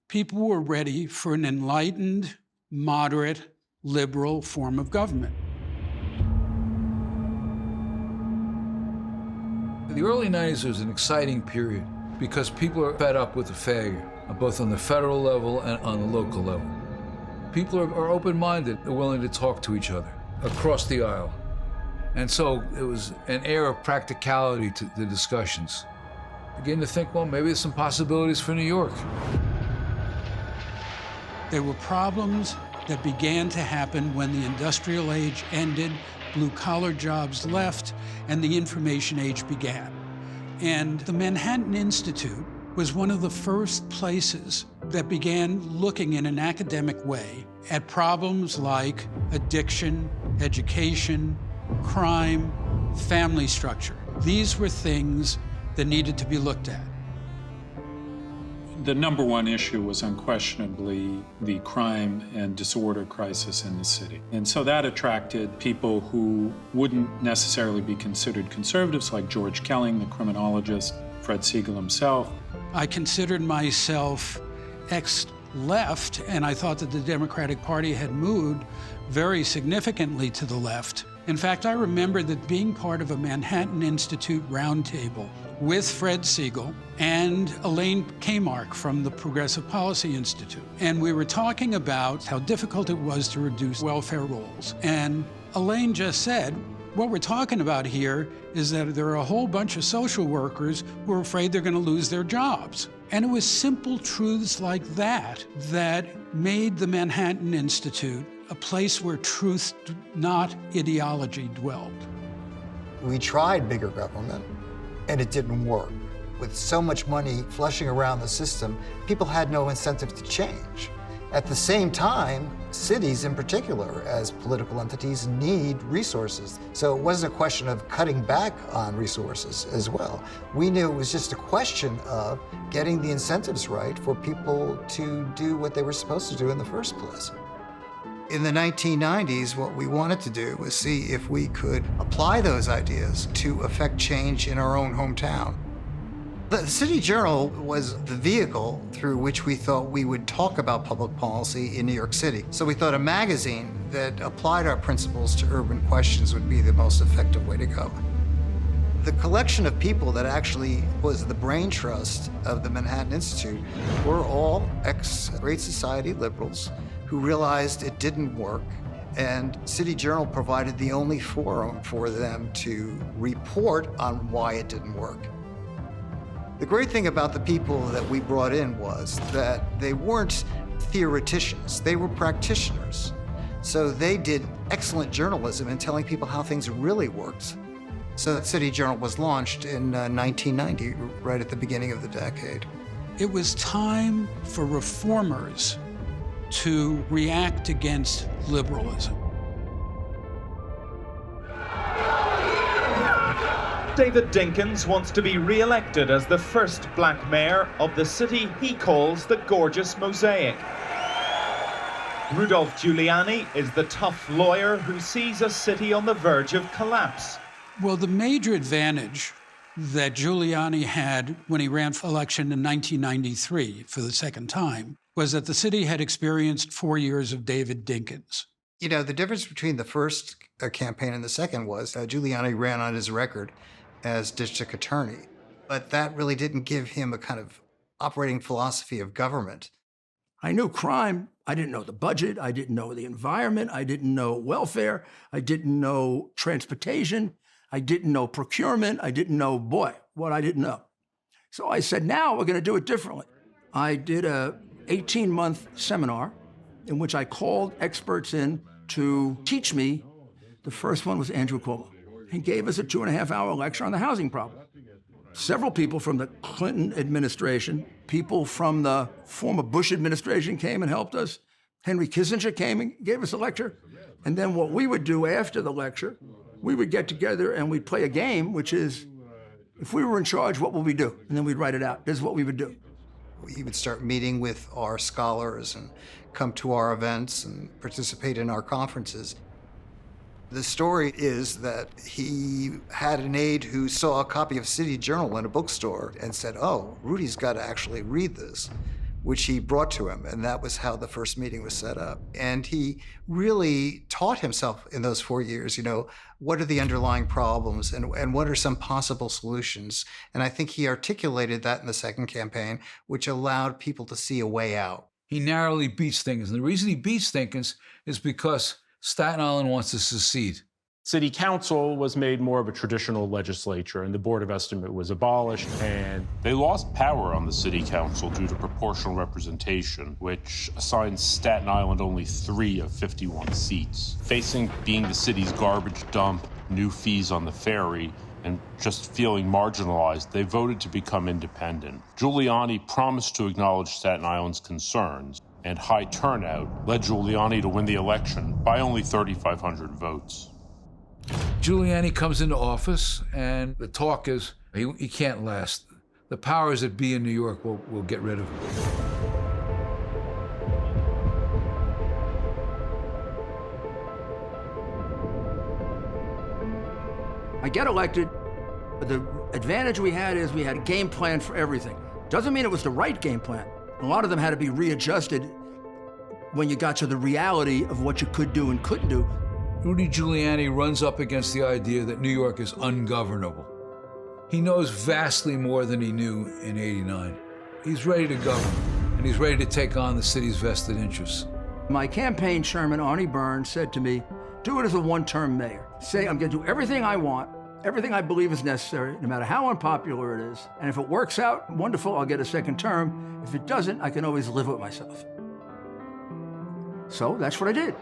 Speaker 25: People were ready for an enlightened, moderate, liberal form of government.
Speaker 2: The early 90s was an exciting period because people are fed up with the failure, both on the federal level and on the local level. People are open-minded, they're willing to talk to each other across the aisle. And so it was an air of practicality to the discussions. Began to think, well, maybe there's some possibilities for New York.
Speaker 25: There were problems that began to happen when the industrial age ended, blue-collar jobs left, and the information age began. And the Manhattan Institute was one of the first places that began looking in an academic way at problems like addiction, education, crime, family structure. These were things that needed to be looked at.
Speaker 12: The number one issue was unquestionably the crime and disorder crisis in the city. And so that attracted people who wouldn't necessarily be considered conservatives, like George Kelling, the criminologist, Fred Siegel himself.
Speaker 25: I considered myself ex-left, and I thought that the Democratic Party had moved very significantly to the left. In fact, I remember that being part of a Manhattan Institute roundtable with Fred Siegel and Elaine Kamarck from the Progressive Policy Institute. And we were talking about how difficult it was to reduce welfare rolls. And Elaine just said, What we're talking about here is that there are a whole bunch of social workers who are afraid they're going to lose their jobs. And it was simple truths like that that made the Manhattan Institute a place where truth, not ideology, dwelled.
Speaker 3: We tried bigger government, and it didn't work. With so much money flushing around the system, people had no incentive to change. At the same time, cities in particular, as political entities, need resources. So it wasn't a question of cutting back on resources as well. We knew it was just a question of getting the incentives right for people to do what they were supposed to do in the first place. In the 1990s, what we wanted to do was see if we could apply those ideas to affect change in our own hometown. The City Journal was the vehicle through which we thought we would talk about public policy in New York City. So we thought a magazine that applied our principles to urban questions would be the most effective way to go. The collection of people that actually was the brain trust of the Manhattan Institute were all ex-Great Society liberals who realized it didn't work, and City Journal provided the only forum for them to report on why it didn't work. The great thing about the people that we brought in was that they weren't theoreticians, they were practitioners. So they did excellent journalism in telling people how things really worked. So the City Journal was launched in 1990, right at the beginning of the decade.
Speaker 25: It was time for reformers to react against liberalism.
Speaker 14: David Dinkins wants to be re-elected as the first black mayor of the city he calls the Gorgeous Mosaic. Rudolph Giuliani is the tough lawyer who sees a city on the verge of collapse.
Speaker 25: Well, the major advantage that Giuliani had when he ran for election in 1993 for the second time was that the city had experienced 4 years of David Dinkins.
Speaker 3: You know, the difference between the first campaign and the second was Giuliani ran on his record as district attorney, but that really didn't give him a kind of operating philosophy of government.
Speaker 22: I knew crime. I didn't know the budget. I didn't know the environment. I didn't know welfare. I didn't know transportation. I didn't know procurement. I didn't know, boy, what I didn't know. So I said, now we're going to do it differently. I did a 18-month seminar in which I called experts in to teach me. The first one was Andrew Cuomo. He gave us a 2.5-hour lecture on the housing problem. Several people from the Clinton administration, people from the former Bush administration came and helped us. Henry Kissinger came and gave us a lecture. And then what we would do after the lecture, we would get together and we'd play a game, which is, if we were in charge, what would we do? And then we'd write it out. This is what we would do.
Speaker 3: We would start meeting with our scholars and come to our events and participate in our conferences. The story is that he had an aide who saw a copy of City Journal in a bookstore and said, oh, Rudy's got to actually read this, which he brought to him. And that was how the first meeting was set up. And he really taught himself in those 4 years, you know, what are the underlying problems and what are some possible solutions? And I think he articulated that in the second campaign, which allowed people to see a way out.
Speaker 2: He narrowly beats Dinkins. And the reason he beats Dinkins is because Staten Island wants to secede.
Speaker 6: City Council was made more of a traditional legislature, and the Board of Estimate was abolished, and they lost power on the City Council due to proportional representation, which assigned Staten Island only 3 of 51 seats. Facing being the city's garbage dump, new fees on the ferry, and just feeling marginalized, they voted to become independent. Giuliani promised to acknowledge Staten Island's concerns, and high turnout led Giuliani to win the election by only 3,500 votes.
Speaker 2: Giuliani comes into office, and the talk is he can't last. The powers that be in New York will get rid of him.
Speaker 22: I get elected. The advantage we had is we had a game plan for everything. Doesn't mean it was the right game plan. A lot of them had to be readjusted when you got to the reality of what you could do and couldn't do.
Speaker 2: Rudy Giuliani runs up against the idea that New York is ungovernable. He knows vastly more than he knew in '89. He's ready to govern, and he's ready to take on the city's vested interests.
Speaker 22: My campaign chairman, Arnie Burns, said to me, Do it as a one-term mayor. Say, I'm going to do everything I want, everything I believe is necessary, no matter how unpopular it is. And if it works out, wonderful, I'll get a second term. If it doesn't, I can always live with myself. So that's what I did.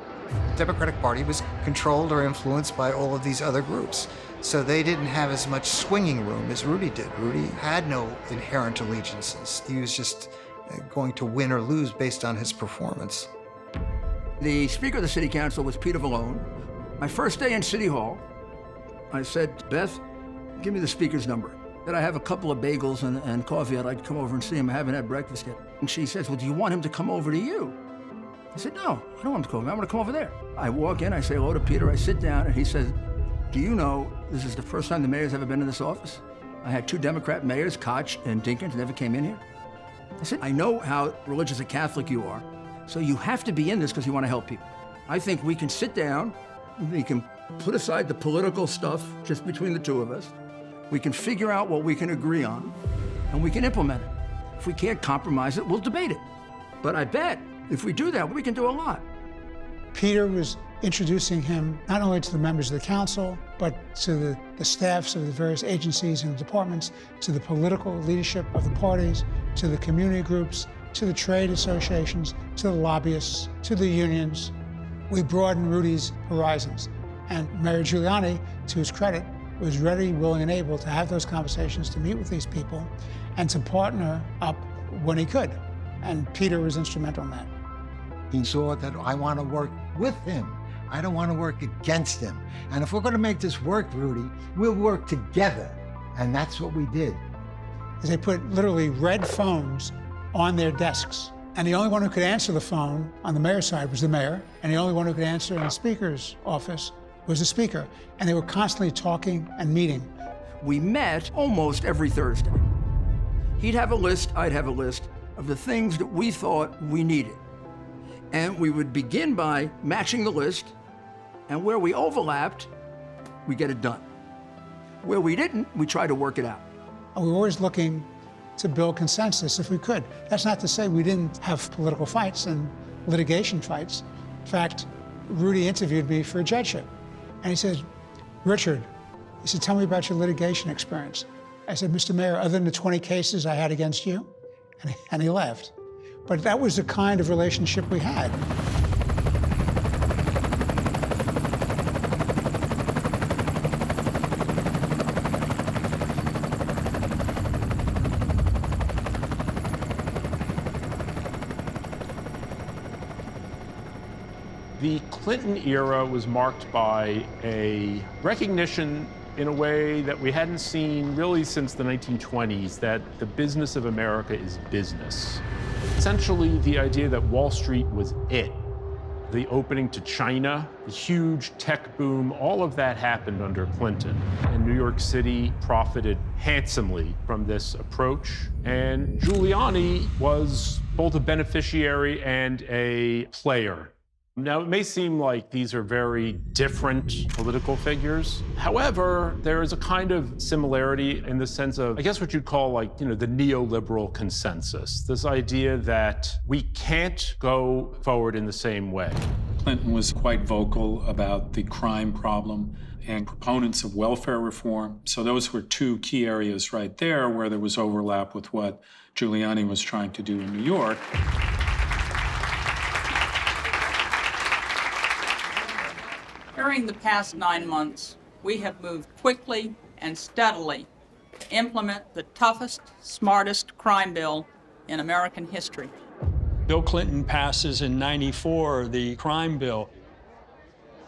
Speaker 3: The Democratic Party was controlled or influenced by all of these other groups. So they didn't have as much swinging room as Rudy did. Rudy had no inherent allegiances. He was just going to win or lose based on his performance.
Speaker 22: The Speaker of the City Council was Peter Vallone. My first day in City Hall, I said, Beth, give me the Speaker's number. That I have a couple of bagels and coffee. I'd like to come over and see him. I haven't had breakfast yet. And she says, well, do you want him to come over to you? I said, no, I don't want him to come over. I want to come over there. I walk in, I say hello to Peter, I sit down, and he says, do you know this is the first time the mayor's ever been in this office? I had 2 Democrat mayors, Koch and Dinkins, never came in here. I said, I know how religious a Catholic you are, so you have to be in this because you want to help people. I think we can sit down, we can put aside the political stuff just between the two of us, we can figure out what we can agree on, and we can implement it. If we can't compromise it, we'll debate it. But I bet if we do that, we can do a lot.
Speaker 27: Peter was introducing him not only to the members of the council, but to the staffs of the various agencies and departments, to the political leadership of the parties, to the community groups, to the trade associations, to the lobbyists, to the unions. We broadened Rudy's horizons. And Mayor Giuliani, to his credit, was ready, willing, and able to have those conversations, to meet with these people, and to partner up when he could. And Peter was instrumental in that.
Speaker 1: He saw that I want to work with him. I don't want to work against him. And if we're going to make this work, Rudy, we'll work together. And that's what we did.
Speaker 27: They put literally red phones on their desks. And the only one who could answer the phone on the mayor's side was the mayor. And the only one who could answer in the speaker's office was the speaker. And they were constantly talking and meeting.
Speaker 22: We met almost every Thursday. He'd have a list, I'd have a list of the things that we thought we needed. And we would begin by matching the list, and where we overlapped, we get it done. Where we didn't, we try to work it out.
Speaker 27: And we were always looking to build consensus if we could. That's not to say we didn't have political fights and litigation fights. In fact, Rudy interviewed me for a judgeship. And he said, Richard, he said, tell me about your litigation experience. I said, Mr. Mayor, other than the 20 cases I had against you, and he laughed. But that was the kind of relationship we had.
Speaker 6: The Clinton era was marked by a recognition in a way that we hadn't seen really since the 1920s, that the business of America is business. Essentially, the idea that Wall Street was it. The opening to China, the huge tech boom, all of that happened under Clinton. And New York City profited handsomely from this approach. And Giuliani was both a beneficiary and a player. Now, it may seem like these are very different political figures. However, there is a kind of similarity in the sense of, I guess what you'd call like, the neoliberal consensus. This idea that we can't go forward in the same way.
Speaker 16: Clinton was quite vocal about the crime problem and proponents of welfare reform. So those were 2 key areas right there where there was overlap with what Giuliani was trying to do in New York.
Speaker 17: During the past 9 months, we have moved quickly and steadily to implement the toughest, smartest crime bill in American history.
Speaker 12: Bill Clinton passes in '94 the crime bill.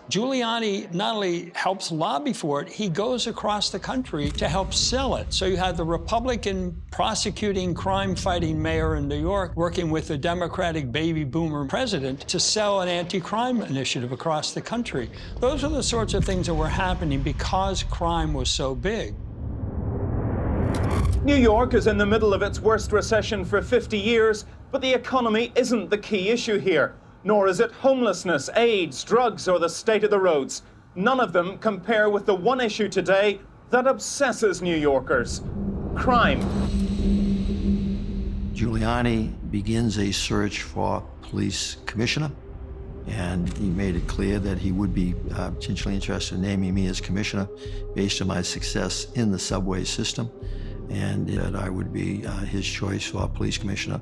Speaker 12: Giuliani not only helps lobby for it, he goes across the country to help sell it. So you have the Republican prosecuting crime-fighting mayor in New York working with the Democratic baby boomer president to sell an anti-crime initiative across the country. Those are the sorts of things that were happening because crime was so big.
Speaker 14: New York is in the middle of its worst recession for 50 years, but the economy isn't the key issue here. Nor is it homelessness, AIDS, drugs, or the state of the roads. None of them compare with the one issue today that obsesses New Yorkers: crime.
Speaker 24: Giuliani begins a search for police commissioner And he made it clear that he would be potentially interested in naming me as commissioner based on my success in the subway system, and that I would be his choice for police commissioner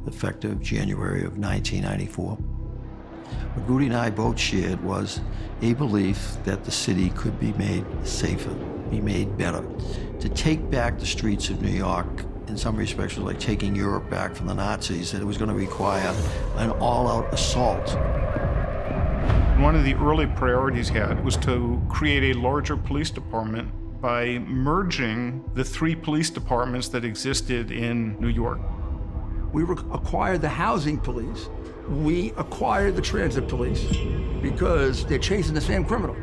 Speaker 24: effective January of 1994. What Rudy and I both shared was a belief that the city could be made safer, be made better. To take back the streets of New York, in some respects, was like taking Europe back from the Nazis, that it was going to require an all-out assault.
Speaker 11: One of the early priorities he had was to create a larger police department by merging the 3 police departments that existed in New York.
Speaker 22: We acquired the housing police. We acquired the transit police because they're chasing the same criminal.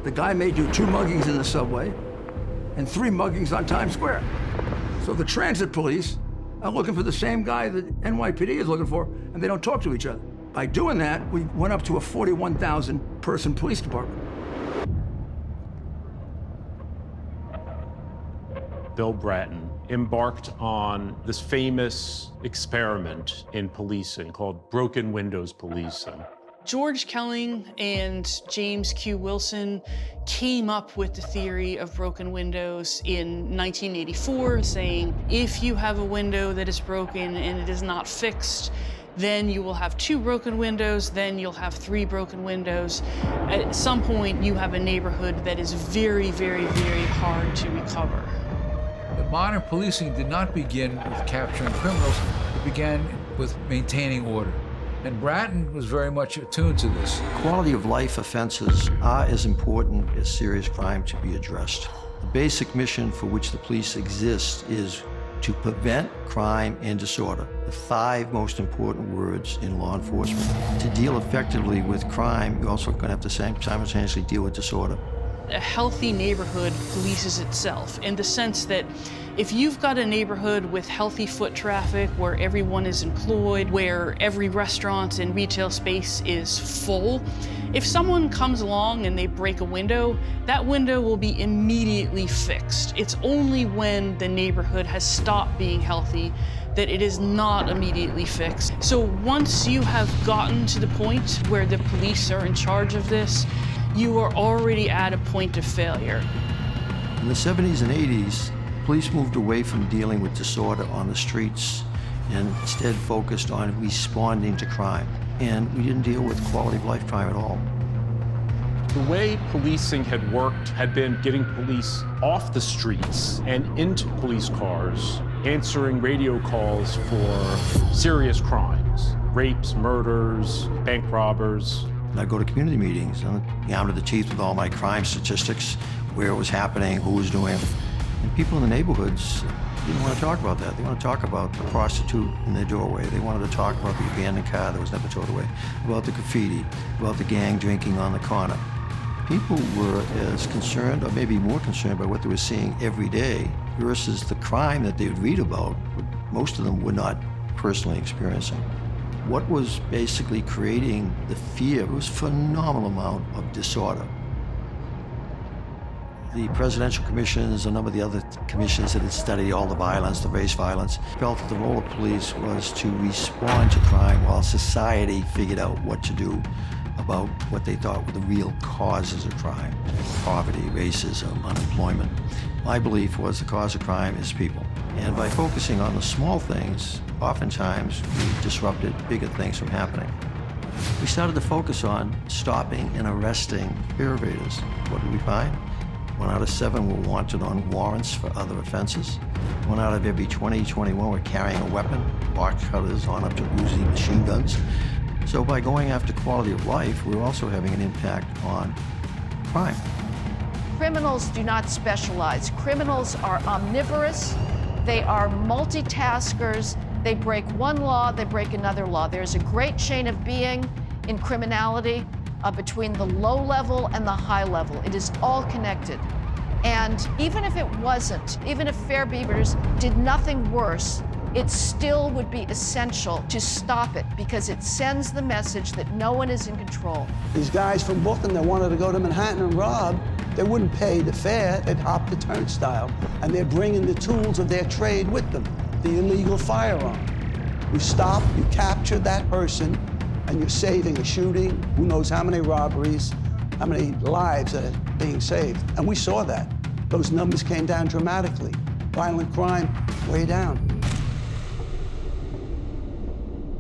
Speaker 22: The guy may do 2 muggings in the subway and 3 muggings on Times Square. So the transit police are looking for the same guy that NYPD is looking for, and they don't talk to each other. By doing that, we went up to a 41,000-person police department.
Speaker 6: Bill Bratton embarked on this famous experiment in policing called broken windows policing.
Speaker 18: George Kelling and James Q. Wilson came up with the theory of broken windows in 1984, saying if you have a window that is broken and it is not fixed, then you will have 2 broken windows, then you'll have 3 broken windows. At some point, you have a neighborhood that is very, very, very hard to recover.
Speaker 2: But modern policing did not begin with capturing criminals, it began with maintaining order. And Bratton was very much attuned to this.
Speaker 24: Quality of life offenses are as important as serious crime to be addressed. The basic mission for which the police exist is to prevent crime and disorder, the 5 most important words in law enforcement. To deal effectively with crime, you're also going to have to simultaneously deal with disorder.
Speaker 18: A healthy neighborhood polices itself in the sense that if you've got a neighborhood with healthy foot traffic, where everyone is employed, where every restaurant and retail space is full, if someone comes along and they break a window, that window will be immediately fixed. It's only when the neighborhood has stopped being healthy that it is not immediately fixed. So once you have gotten to the point where the police are in charge of this, you are already at a point of failure.
Speaker 24: In the 70s and 80s, police moved away from dealing with disorder on the streets and instead focused on responding to crime. And we didn't deal with quality of life crime at all.
Speaker 6: The way policing had worked had been getting police off the streets and into police cars, answering radio calls for serious crimes, rapes, murders, bank robbers.
Speaker 24: And I'd go to community meetings and I'd armed to the teeth with all my crime statistics, where it was happening, who was doing it. And people in the neighborhoods didn't want to talk about that. They want to talk about the prostitute in their doorway. They wanted to talk about the abandoned car that was never towed away, about the graffiti, about the gang drinking on the corner. People were as concerned, or maybe more concerned, by what they were seeing every day versus the crime that they would read about, most of them were not personally experiencing. What was basically creating the fear was a phenomenal amount of disorder. The presidential commissions, a number of the other commissions that had studied all the violence, the race violence, felt that the role of police was to respond to crime while society figured out what to do about what they thought were the real causes of crime: poverty, racism, unemployment. My belief was the cause of crime is people. And by focusing on the small things, oftentimes we disrupted bigger things from happening. We started to focus on stopping and arresting fear evaders. What did we find? 1 out of 7 were wanted on warrants for other offenses. 1 out of every 20, 21 were carrying a weapon, box cutters on up to Uzi machine guns. So by going after quality of life, we're also having an impact on crime.
Speaker 13: Criminals do not specialize. Criminals are omnivorous. They are multitaskers. They break one law, they break another law. There's a great chain of being in criminality between the low level and the high level. It is all connected. And even if it wasn't, even if Fair Beavers did nothing worse, it still would be essential to stop it because it sends the message that no one is in control.
Speaker 19: These guys from Brooklyn that wanted to go to Manhattan and rob, they wouldn't pay the fare, they'd hop the turnstile, and they're bringing the tools of their trade with them, the illegal firearm. You stop, you capture that person, and you're saving a shooting, who knows how many robberies, how many lives are being saved. And we saw that. Those numbers came down dramatically. Violent crime, way down.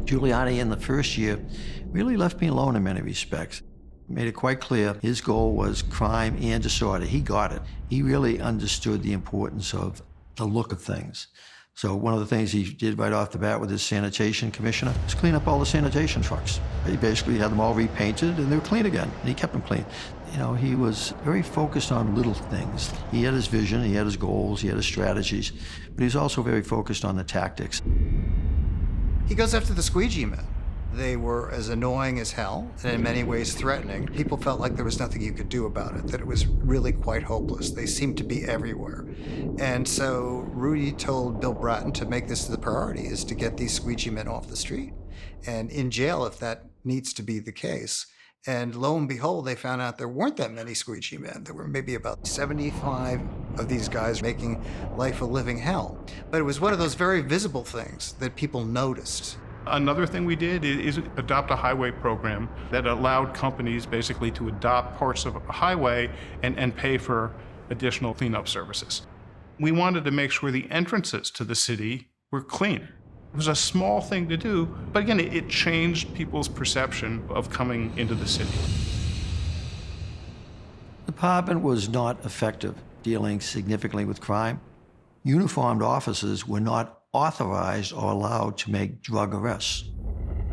Speaker 24: Giuliani in the first year really left me alone in many respects. Made it quite clear his goal was crime and disorder. He got it. He really understood the importance of the look of things. So one of the things he did right off the bat with his sanitation commissioner was clean up all the sanitation trucks. He basically had them all repainted and they were clean again, and he kept them clean. You know, he was very focused on little things. He had his vision, he had his goals, he had his strategies, but he was also very focused on the tactics.
Speaker 3: He goes after the squeegee men. They were as annoying as hell and in many ways threatening. People felt like there was nothing you could do about it, that it was really quite hopeless. They seemed to be everywhere. And so Rudy told Bill Bratton to make this the priority, is to get these squeegee men off the street and in jail if that needs to be the case. And lo and behold, they found out there weren't that many squeegee men. There were maybe about 75 of these guys making life a living hell. But it was one of those very visible things that people noticed.
Speaker 11: Another thing we did is adopt a highway program that allowed companies basically to adopt parts of a highway and pay for additional cleanup services. We wanted to make sure the entrances to the city were clean. It was a small thing to do, but again, it changed people's perception of coming into the city.
Speaker 24: The department was not effective dealing significantly with crime. Uniformed officers were not authorized or allowed to make drug arrests.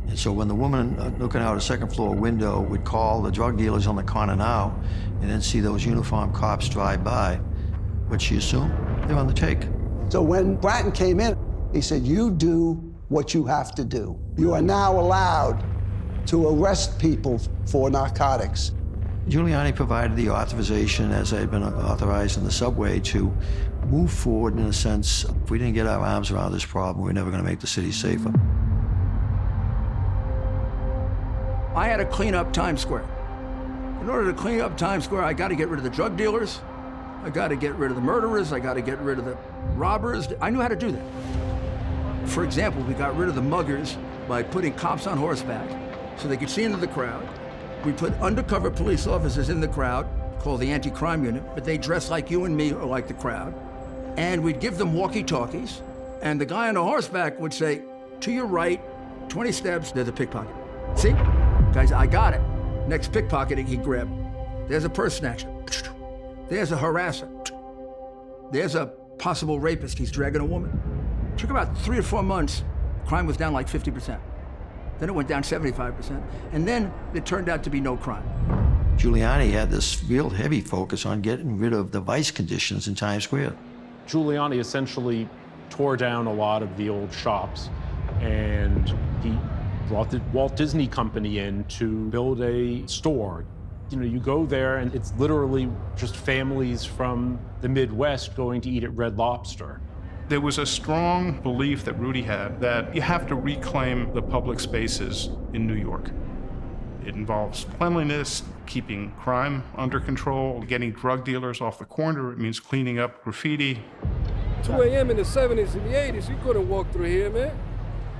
Speaker 24: And so when the woman looking out a second floor window would call the drug dealers on the corner now and then see those uniformed cops drive by, would she assume they're on the take?
Speaker 19: So when Bratton came in, he said, you do what you have to do. You are now allowed to arrest people for narcotics.
Speaker 24: Giuliani provided the authorization, as I had been authorized in the subway, to move forward in a sense. If we didn't get our arms around this problem, we're never going to make the city safer.
Speaker 22: I had to clean up Times Square. In order to clean up Times Square, I got to get rid of the drug dealers. I got to get rid of the murderers. I got to get rid of the robbers. I knew how to do that. For example, we got rid of the muggers by putting cops on horseback so they could see into the crowd. We put undercover police officers in the crowd, called the anti-crime unit, but they dress like you and me or like the crowd. And we'd give them walkie-talkies, and the guy on the horseback would say, to your right, 20 steps, there's a pickpocket. See? Guys, I got it. Next pickpocketing, he'd grab. There's a purse snatcher. There's a harasser. There's a possible rapist. He's dragging a woman. Took about 3 or 4 months. Crime was down like 50%. Then it went down 75%. And then it turned out to be no crime.
Speaker 24: Giuliani had this real heavy focus on getting rid of the vice conditions in Times Square.
Speaker 6: Giuliani essentially tore down a lot of the old shops, and he brought the Walt Disney Company in to build a store. You know, you go there and it's literally just families from the Midwest going to eat at Red Lobster.
Speaker 11: There was a strong belief that Rudy had that you have to reclaim the public spaces in New York. It involves cleanliness, keeping crime under control, getting drug dealers off the corner. It means cleaning up graffiti.
Speaker 8: 2 a.m. in the 70s and the 80s, you couldn't walk through here, man.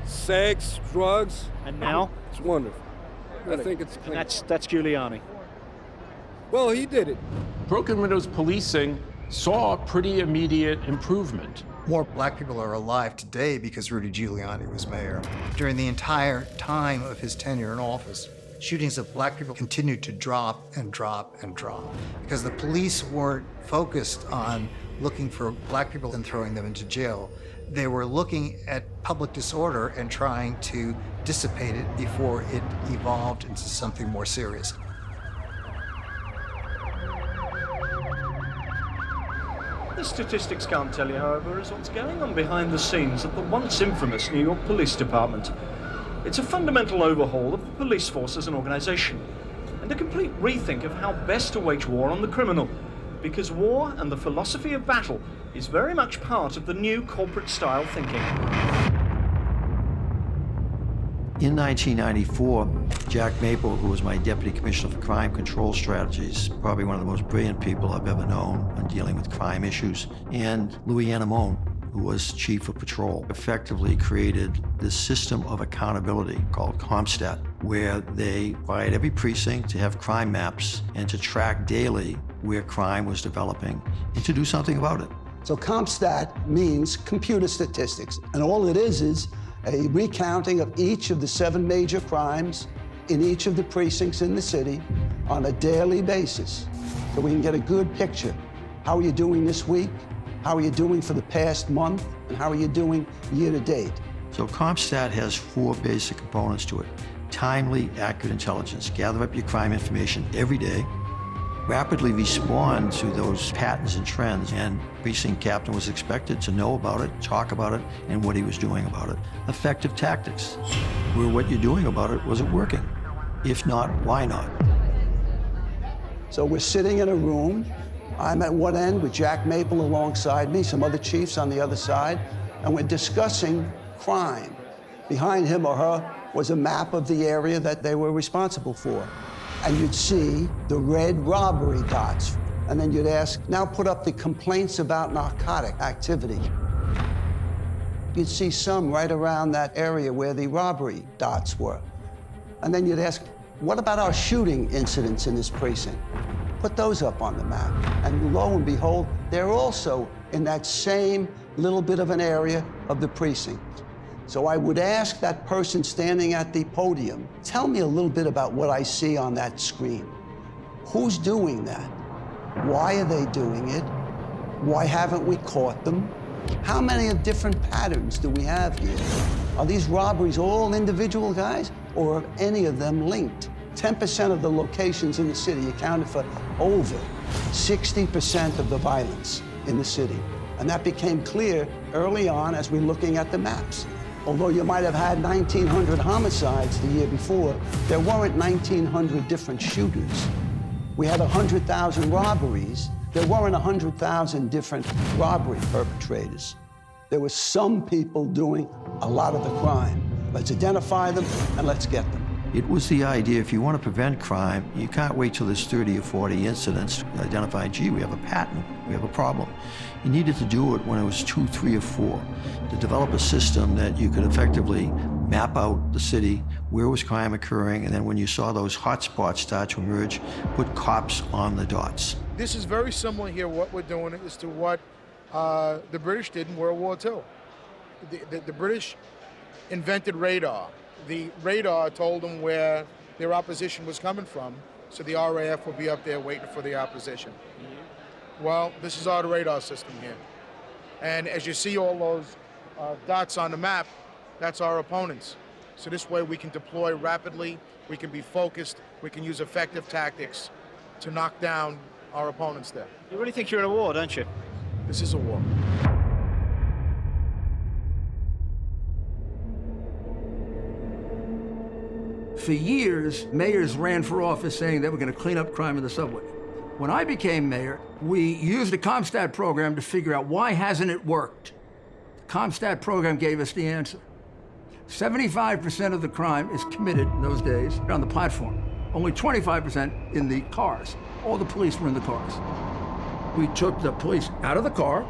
Speaker 8: Sex, drugs.
Speaker 9: And now?
Speaker 8: It's wonderful. I think it's clean.
Speaker 9: That's Giuliani.
Speaker 8: Well, he did it.
Speaker 6: Broken Windows policing saw a pretty immediate improvement.
Speaker 3: More black people are alive today because Rudy Giuliani was mayor. During the entire time of his tenure in office, shootings of black people continued to drop and drop and drop because the police weren't focused on looking for black people and throwing them into jail. They were looking at public disorder and trying to dissipate it before it evolved into something more serious.
Speaker 10: The statistics can't tell you, however, is what's going on behind the scenes at the once infamous New York Police Department. It's a fundamental overhaul of the police force as an organization, and a complete rethink of how best to wage war on the criminal, because war and the philosophy of battle is very much part of the new corporate-style thinking.
Speaker 24: In 1994, Jack Maple, who was my Deputy Commissioner for Crime Control Strategies, probably one of the most brilliant people I've ever known on dealing with crime issues, and Louis Anamone, who was Chief of Patrol, effectively created this system of accountability called CompStat. where they required every precinct to have crime maps and to track daily where crime was developing and to do something about it.
Speaker 19: So CompStat means computer statistics, and all it is a recounting of each of the 7 major crimes in each of the precincts in the city on a daily basis, so we can get a good picture. How are you doing this week? How are you doing for the past month? And how are you doing year to date?
Speaker 24: So CompStat has 4 basic components to it. Timely, accurate intelligence. Gather up your crime information every day. Rapidly respond to those patterns and trends, and precinct captain was expected to know about it, talk about it, and what he was doing about it. Effective tactics, where what you're doing about it, was it working? If not, why not?
Speaker 19: So we're sitting in a room. I'm at one end with Jack Maple alongside me, some other chiefs on the other side, and we're discussing crime. Behind him or her was a map of the area that they were responsible for. And you'd see the red robbery dots. And then you'd ask, now put up the complaints about narcotic activity. You'd see some right around that area where the robbery dots were. And then you'd ask, what about our shooting incidents in this precinct? Put those up on the map. And lo and behold, they're also in that same little bit of an area of the precinct. So I would ask that person standing at the podium, tell me a little bit about what I see on that screen. Who's doing that? Why are they doing it? Why haven't we caught them? How many of different patterns do we have here? Are these robberies all individual guys, or are any of them linked? 10% of the locations in the city accounted for over 60% of the violence in the city. And that became clear early on as we're looking at the maps. Although you might have had 1,900 homicides the year before, there weren't 1,900 different shooters. We had 100,000 robberies. There weren't 100,000 different robbery perpetrators. There were some people doing a lot of the crime. Let's identify them and let's get them.
Speaker 24: It was the idea, if you want to prevent crime, you can't wait till there's 30 or 40 incidents to identify, gee, we have a pattern, we have a problem. You needed to do it when it was 2, 3, or 4, to develop a system that you could effectively map out the city, where was crime occurring, and then when you saw those hot spots start to emerge, put cops on the dots.
Speaker 4: This is very similar here, what we're doing, is to what the British did in World War II. The British invented radar. The radar told them where their opposition was coming from, so the RAF would be up there waiting for the opposition. Well, this is our radar system here. And as you see all those dots on the map, that's our opponents. So this way we can deploy rapidly, we can be focused, we can use effective tactics to knock down our opponents there.
Speaker 10: You really think you're in a war, don't you?
Speaker 4: This is a war.
Speaker 22: For years, mayors ran for office saying they were going to clean up crime in the subway. When I became mayor, we used the CompStat program to figure out why hasn't it worked. The CompStat program gave us the answer. 75% of the crime is committed in those days on the platform. Only 25% in the cars. All the police were in the cars. We took the police out of the car.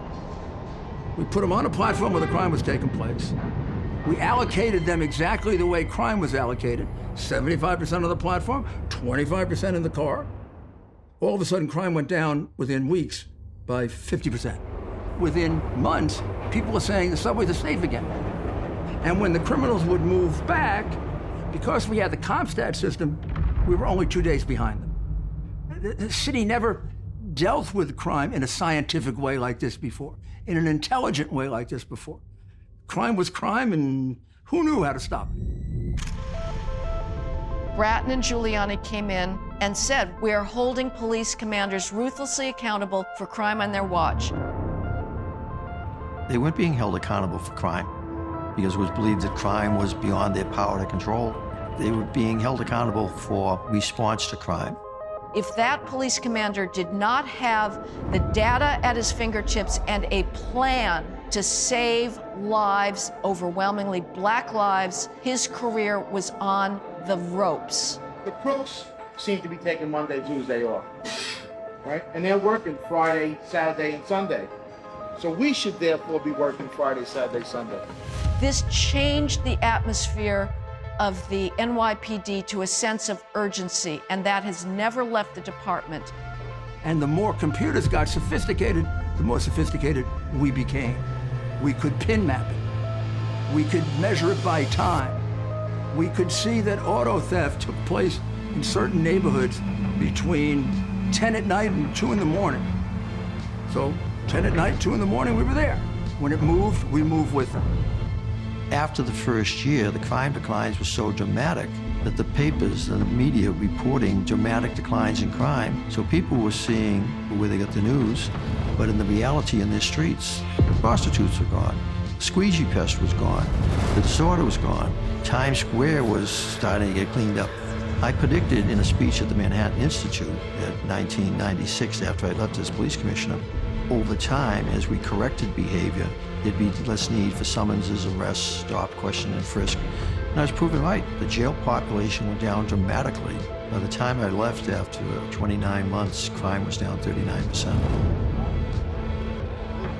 Speaker 22: We put them on a platform where the crime was taking place. We allocated them exactly the way crime was allocated. 75% of the platform, 25% in the car. All of a sudden, crime went down within weeks by 50%. Within months, people were saying the subways are safe again. And when the criminals would move back, because we had the CompStat system, we were only 2 days behind them. The city never dealt with crime in a scientific way like this before, in an intelligent way like this before. Crime was crime, and who knew how to stop it?
Speaker 13: Bratton and Giuliani came in and said, we are holding police commanders ruthlessly accountable for crime on their watch.
Speaker 24: They weren't being held accountable for crime because it was believed that crime was beyond their power to control. They were being held accountable for response to crime.
Speaker 13: If that police commander did not have the data at his fingertips and a plan to save lives, overwhelmingly black lives, his career was on the ropes.
Speaker 4: The crooks seem to be taking Monday, Tuesday off, right? And they're working Friday, Saturday, and Sunday. So we should therefore be working Friday, Saturday, Sunday.
Speaker 13: This changed the atmosphere of the NYPD to a sense of urgency, and that has never left the department.
Speaker 22: And the more computers got sophisticated, the more sophisticated we became. We could pin map it. We could measure it by time. We could see that auto theft took place in certain neighborhoods between 10 at night and 2 in the morning. So 10 at night, 2 in the morning, we were there. When it moved, we moved with them.
Speaker 24: After the first year, the crime declines were so dramatic that the papers and the media reporting dramatic declines in crime. So people were seeing where they got the news, but in the reality in their streets, the prostitutes were gone. The squeegee pest was gone. The disorder was gone. Times Square was starting to get cleaned up. I predicted in a speech at the Manhattan Institute in 1996, after I left as police commissioner, over time, as we corrected behavior, there'd be less need for summonses, arrests, stop, question, and frisk. And I was proven right. The jail population went down dramatically. By the time I left after 29 months, crime was down 39%.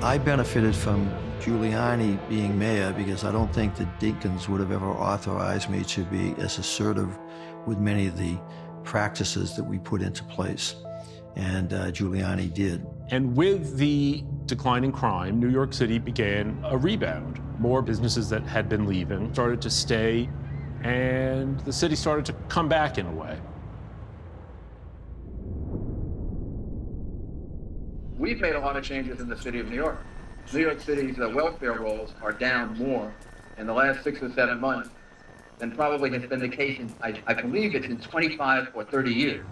Speaker 24: I benefited from Giuliani being mayor because I don't think that Dinkins would have ever authorized me to be as assertive with many of the practices that we put into place. And Giuliani did.
Speaker 6: And with the decline in crime, New York City began a rebound. More businesses that had been leaving started to stay, and the city started to come back in a way.
Speaker 15: We've made a lot of changes in the city of New York. New York City's welfare rolls are down more in the last 6 or 7 months than probably has been the case in, I believe it's in 25 or 30 years.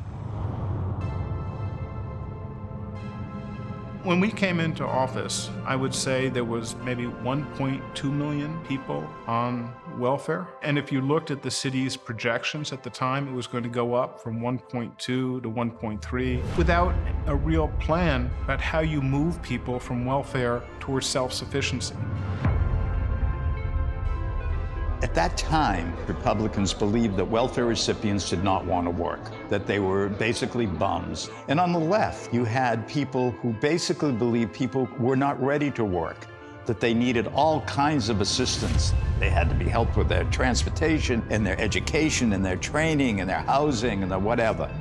Speaker 11: When we came into office, I would say there was maybe 1.2 million people on welfare. And if you looked at the city's projections at the time, it was going to go up from 1.2 to 1.3 without a real plan about how you move people from welfare towards self-sufficiency.
Speaker 5: At that time, Republicans believed that welfare recipients did not want to work, that they were basically bums. And on the left, you had people who basically believed people were not ready to work, that they needed all kinds of assistance. They had to be helped with their transportation and their education and their training and their housing and their whatever.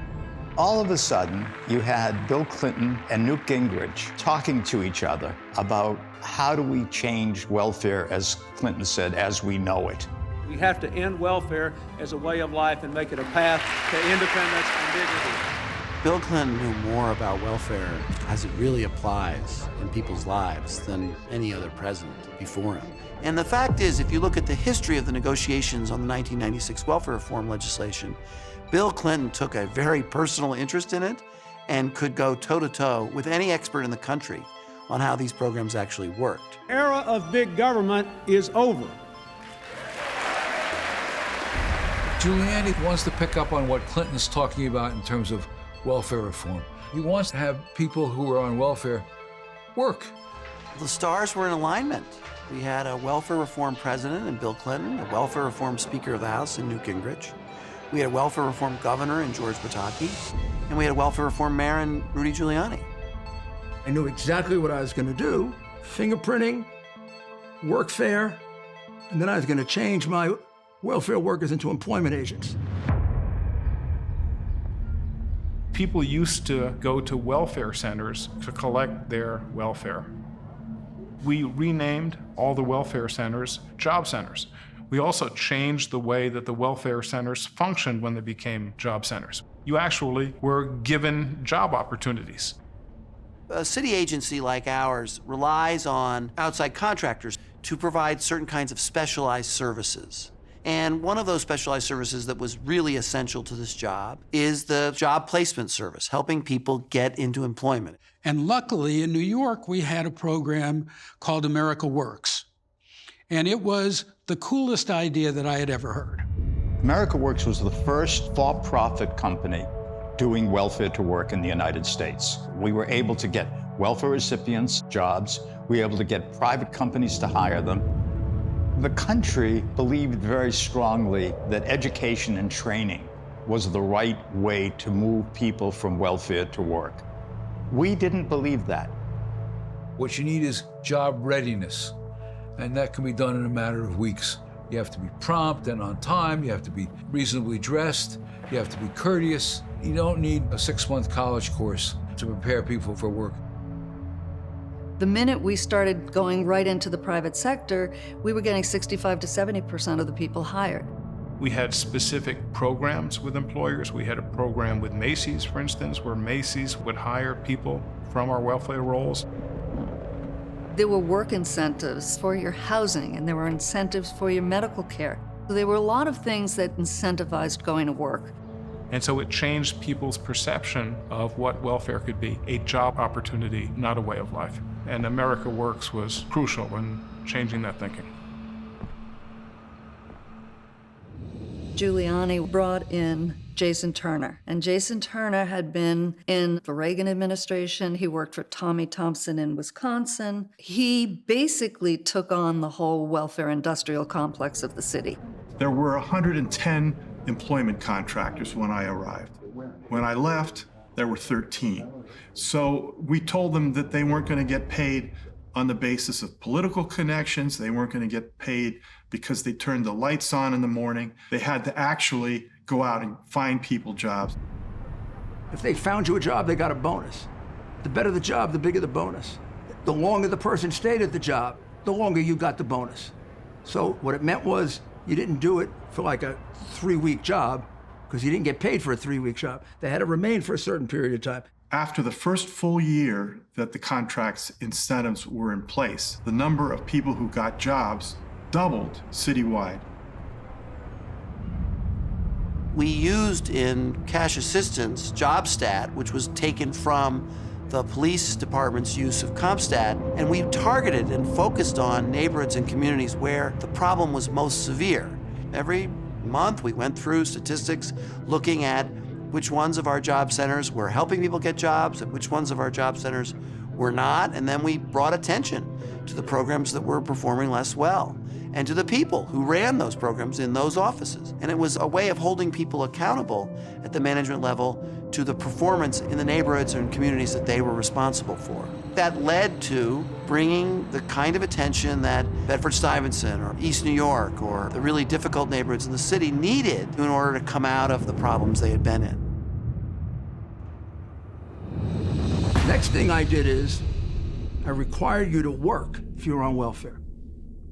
Speaker 5: All of a sudden, you had Bill Clinton and Newt Gingrich talking to each other about how do we change welfare, as Clinton said, as we know it.
Speaker 7: We have to end welfare as a way of life and make it a path to independence and dignity.
Speaker 9: Bill Clinton knew more about welfare as it really applies in people's lives than any other president before him. And the fact is, if you look at the history of the negotiations on the 1996 welfare reform legislation, Bill Clinton took a very personal interest in it and could go toe-to-toe with any expert in the country on how these programs actually worked.
Speaker 7: Era of big government is over.
Speaker 2: Giuliani wants to pick up on what Clinton's talking about in terms of welfare reform. He wants to have people who are on welfare work.
Speaker 9: The stars were in alignment. We had a welfare reform president in Bill Clinton, a welfare reform Speaker of the House in Newt Gingrich. We had a welfare reform governor in George Pataki, and we had a welfare reform mayor in Rudy Giuliani.
Speaker 22: I knew exactly what I was going to do, fingerprinting, workfare, and then I was going to change my welfare workers into employment agents.
Speaker 11: People used to go to welfare centers to collect their welfare. We renamed all the welfare centers job centers. We also changed the way that the welfare centers functioned when they became job centers. You actually were given job opportunities.
Speaker 9: A city agency like ours relies on outside contractors to provide certain kinds of specialized services. And one of those specialized services that was really essential to this job is the job placement service, helping people get into employment.
Speaker 25: And luckily in New York, we had a program called America Works. And it was the coolest idea that I had ever heard.
Speaker 5: America Works was the first for-profit company doing welfare to work in the United States. We were able to get welfare recipients jobs. We were able to get private companies to hire them. The country believed very strongly that education and training was the right way to move people from welfare to work. We didn't believe that.
Speaker 2: What you need is job readiness, and that can be done in a matter of weeks. You have to be prompt and on time. You have to be reasonably dressed. You have to be courteous. You don't need a 6-month college course to prepare people for work.
Speaker 1: The minute we started going right into the private sector, we were getting 65 to 70% of the people hired.
Speaker 11: We had specific programs with employers. We had a program with Macy's, for instance, where Macy's would hire people from our welfare rolls.
Speaker 1: There were work incentives for your housing, and there were incentives for your medical care. So there were a lot of things that incentivized going to work.
Speaker 11: And so it changed people's perception of what welfare could be, a job opportunity, not a way of life. And America Works was crucial in changing that thinking.
Speaker 1: Giuliani brought in Jason Turner, and Jason Turner had been in the Reagan administration. He worked for Tommy Thompson in Wisconsin. He basically took on the whole welfare industrial complex of the city.
Speaker 16: There were 110 employment contractors when I arrived. When I left, there were 13. So we told them that they weren't going to get paid on the basis of political connections. They weren't going to get paid because they turned the lights on in the morning. They had to actually go out and find people jobs.
Speaker 22: If they found you a job, they got a bonus. The better the job, the bigger the bonus. The longer the person stayed at the job, the longer you got the bonus. So what it meant was you didn't do it for like a 3-week job because you didn't get paid for a 3-week job. They had to remain for a certain period of time.
Speaker 16: After the first full year that the contract's incentives were in place, the number of people who got jobs doubled citywide.
Speaker 9: We used in cash assistance JobStat, which was taken from the police department's use of CompStat, and we targeted and focused on neighborhoods and communities where the problem was most severe. Every month we went through statistics looking at which ones of our job centers were helping people get jobs and which ones of our job centers were not, and then we brought attention to the programs that were performing less well and to the people who ran those programs in those offices. And it was a way of holding people accountable at the management level to the performance in the neighborhoods and communities that they were responsible for. That led to bringing the kind of attention that Bedford-Stuyvesant or East New York or the really difficult neighborhoods in the city needed in order to come out of the problems they had been in.
Speaker 22: Next thing I did is I required you to work if you were on welfare.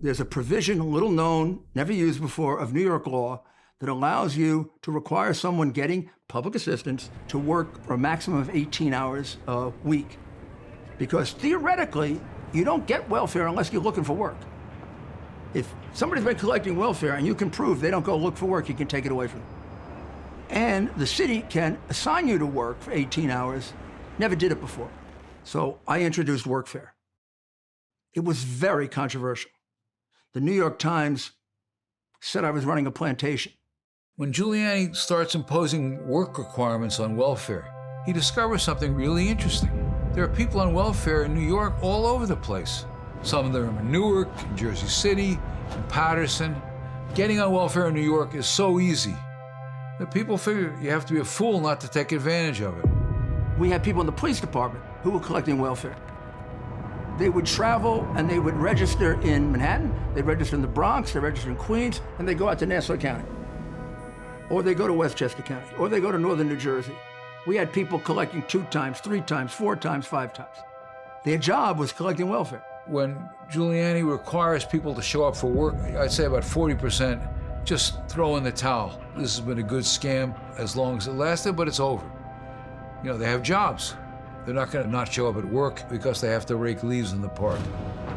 Speaker 22: There's a provision, little known, never used before, of New York law that allows you to require someone getting public assistance to work for a maximum of 18 hours a week. Because theoretically, you don't get welfare unless you're looking for work. If somebody's been collecting welfare and you can prove they don't go look for work, you can take it away from them. And the city can assign you to work for 18 hours. Never did it before. So I introduced workfare. It was very controversial. The New York Times said I was running a plantation.
Speaker 2: When Giuliani starts imposing work requirements on welfare, he discovers something really interesting. There are people on welfare in New York all over the place. Some of them in Newark, in Jersey City, in Patterson. Getting on welfare in New York is so easy that people figure you have to be a fool not to take advantage of it.
Speaker 22: We had people in the police department who were collecting welfare. They would travel and they would register in Manhattan, they'd register in the Bronx, they'd register in Queens, and they go out to Nassau County. Or they go to Westchester County, or they go to northern New Jersey. We had people collecting 2 times, 3 times, 4 times, 5 times. Their job was collecting welfare.
Speaker 2: When Giuliani requires people to show up for work, I'd say about 40% just throw in the towel. This has been a good scam as long as it lasted, but it's over. You know, they have jobs. They're not going to not show up at work because they have to rake leaves in the park.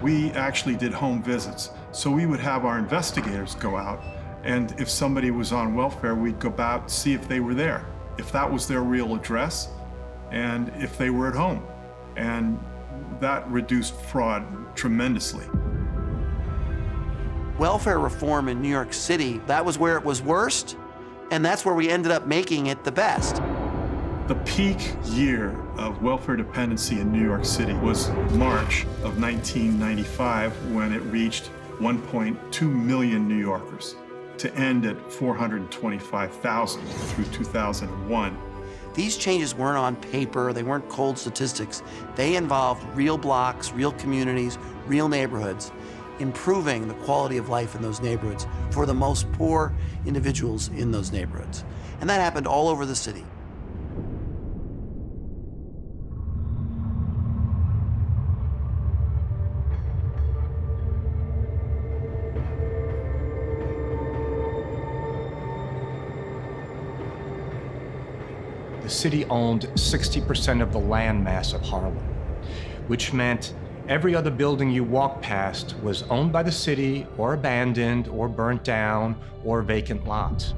Speaker 16: We actually did home visits. So we would have our investigators go out, and if somebody was on welfare, we'd go out, see if they were there, if that was their real address, and if they were at home. And that reduced fraud tremendously.
Speaker 9: Welfare reform in New York City, that was where it was worst, and that's where we ended up making it the best.
Speaker 16: The peak year of welfare dependency in New York City was March of 1995, when it reached 1.2 million New Yorkers, to end at 425,000 through 2001.
Speaker 9: These changes weren't on paper, they weren't cold statistics. They involved real blocks, real communities, real neighborhoods. improving the quality of life in those neighborhoods for the most poor individuals in those neighborhoods. And that happened all over the city.
Speaker 12: The city owned 60% of the land mass of Harlem, which meant every other building you walked past was owned by the city or abandoned or burnt down or vacant lots.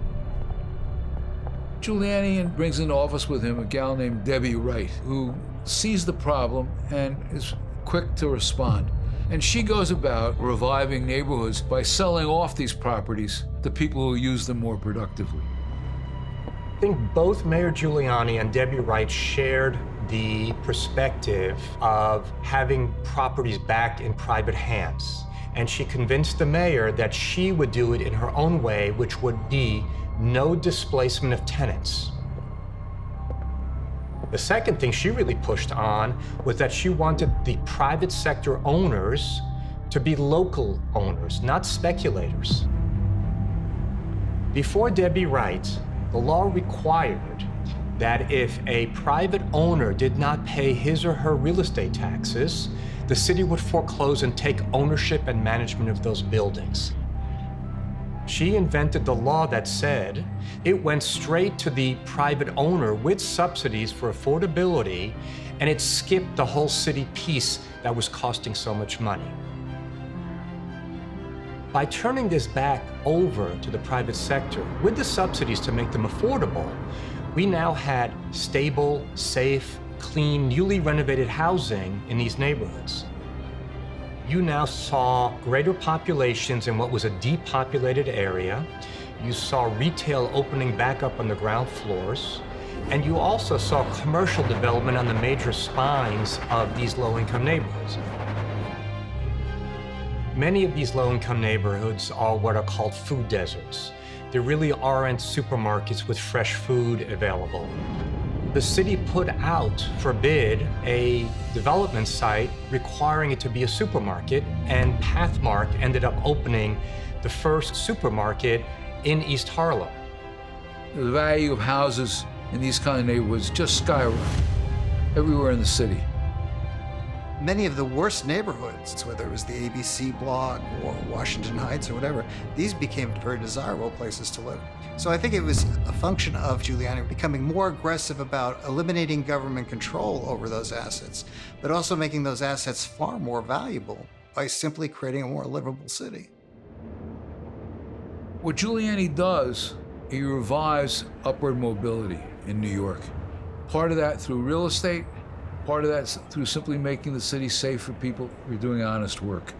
Speaker 2: Giuliani brings into office with him a gal named Debbie Wright, who sees the problem and is quick to respond. And she goes about reviving neighborhoods by selling off these properties to people who use them more productively.
Speaker 12: I think both Mayor Giuliani and Debbie Wright shared the perspective of having properties back in private hands. And she convinced the mayor that she would do it in her own way, which would be no displacement of tenants. The second thing she really pushed on was that she wanted the private sector owners to be local owners, not speculators. Before Debbie Wright, the law required that if a private owner did not pay his or her real estate taxes, the city would foreclose and take ownership and management of those buildings. She invented the law that said it went straight to the private owner with subsidies for affordability, and it skipped the whole city piece that was costing so much money. By turning this back over to the private sector with the subsidies to make them affordable, we now had stable, safe, clean, newly renovated housing in these neighborhoods. You now saw greater populations in what was a depopulated area. You saw retail opening back up on the ground floors. And you also saw commercial development on the major spines of these low-income neighborhoods. Many of these low-income neighborhoods are what are called food deserts. There really aren't supermarkets with fresh food available. The city put out for bid a development site requiring it to be a supermarket, and Pathmark ended up opening the first supermarket in East Harlem.
Speaker 2: The value of houses in these kind of neighborhoods just skyrocketed everywhere in the city.
Speaker 3: Many of the worst neighborhoods, whether it was the ABC block or Washington Heights or whatever, these became very desirable places to live. So I think it was a function of Giuliani becoming more aggressive about eliminating government control over those assets, but also making those assets far more valuable by simply creating a more livable city.
Speaker 2: What Giuliani does, he revives upward mobility in New York. Part of that through real estate, part of that through simply making the city safe for people who are doing honest work.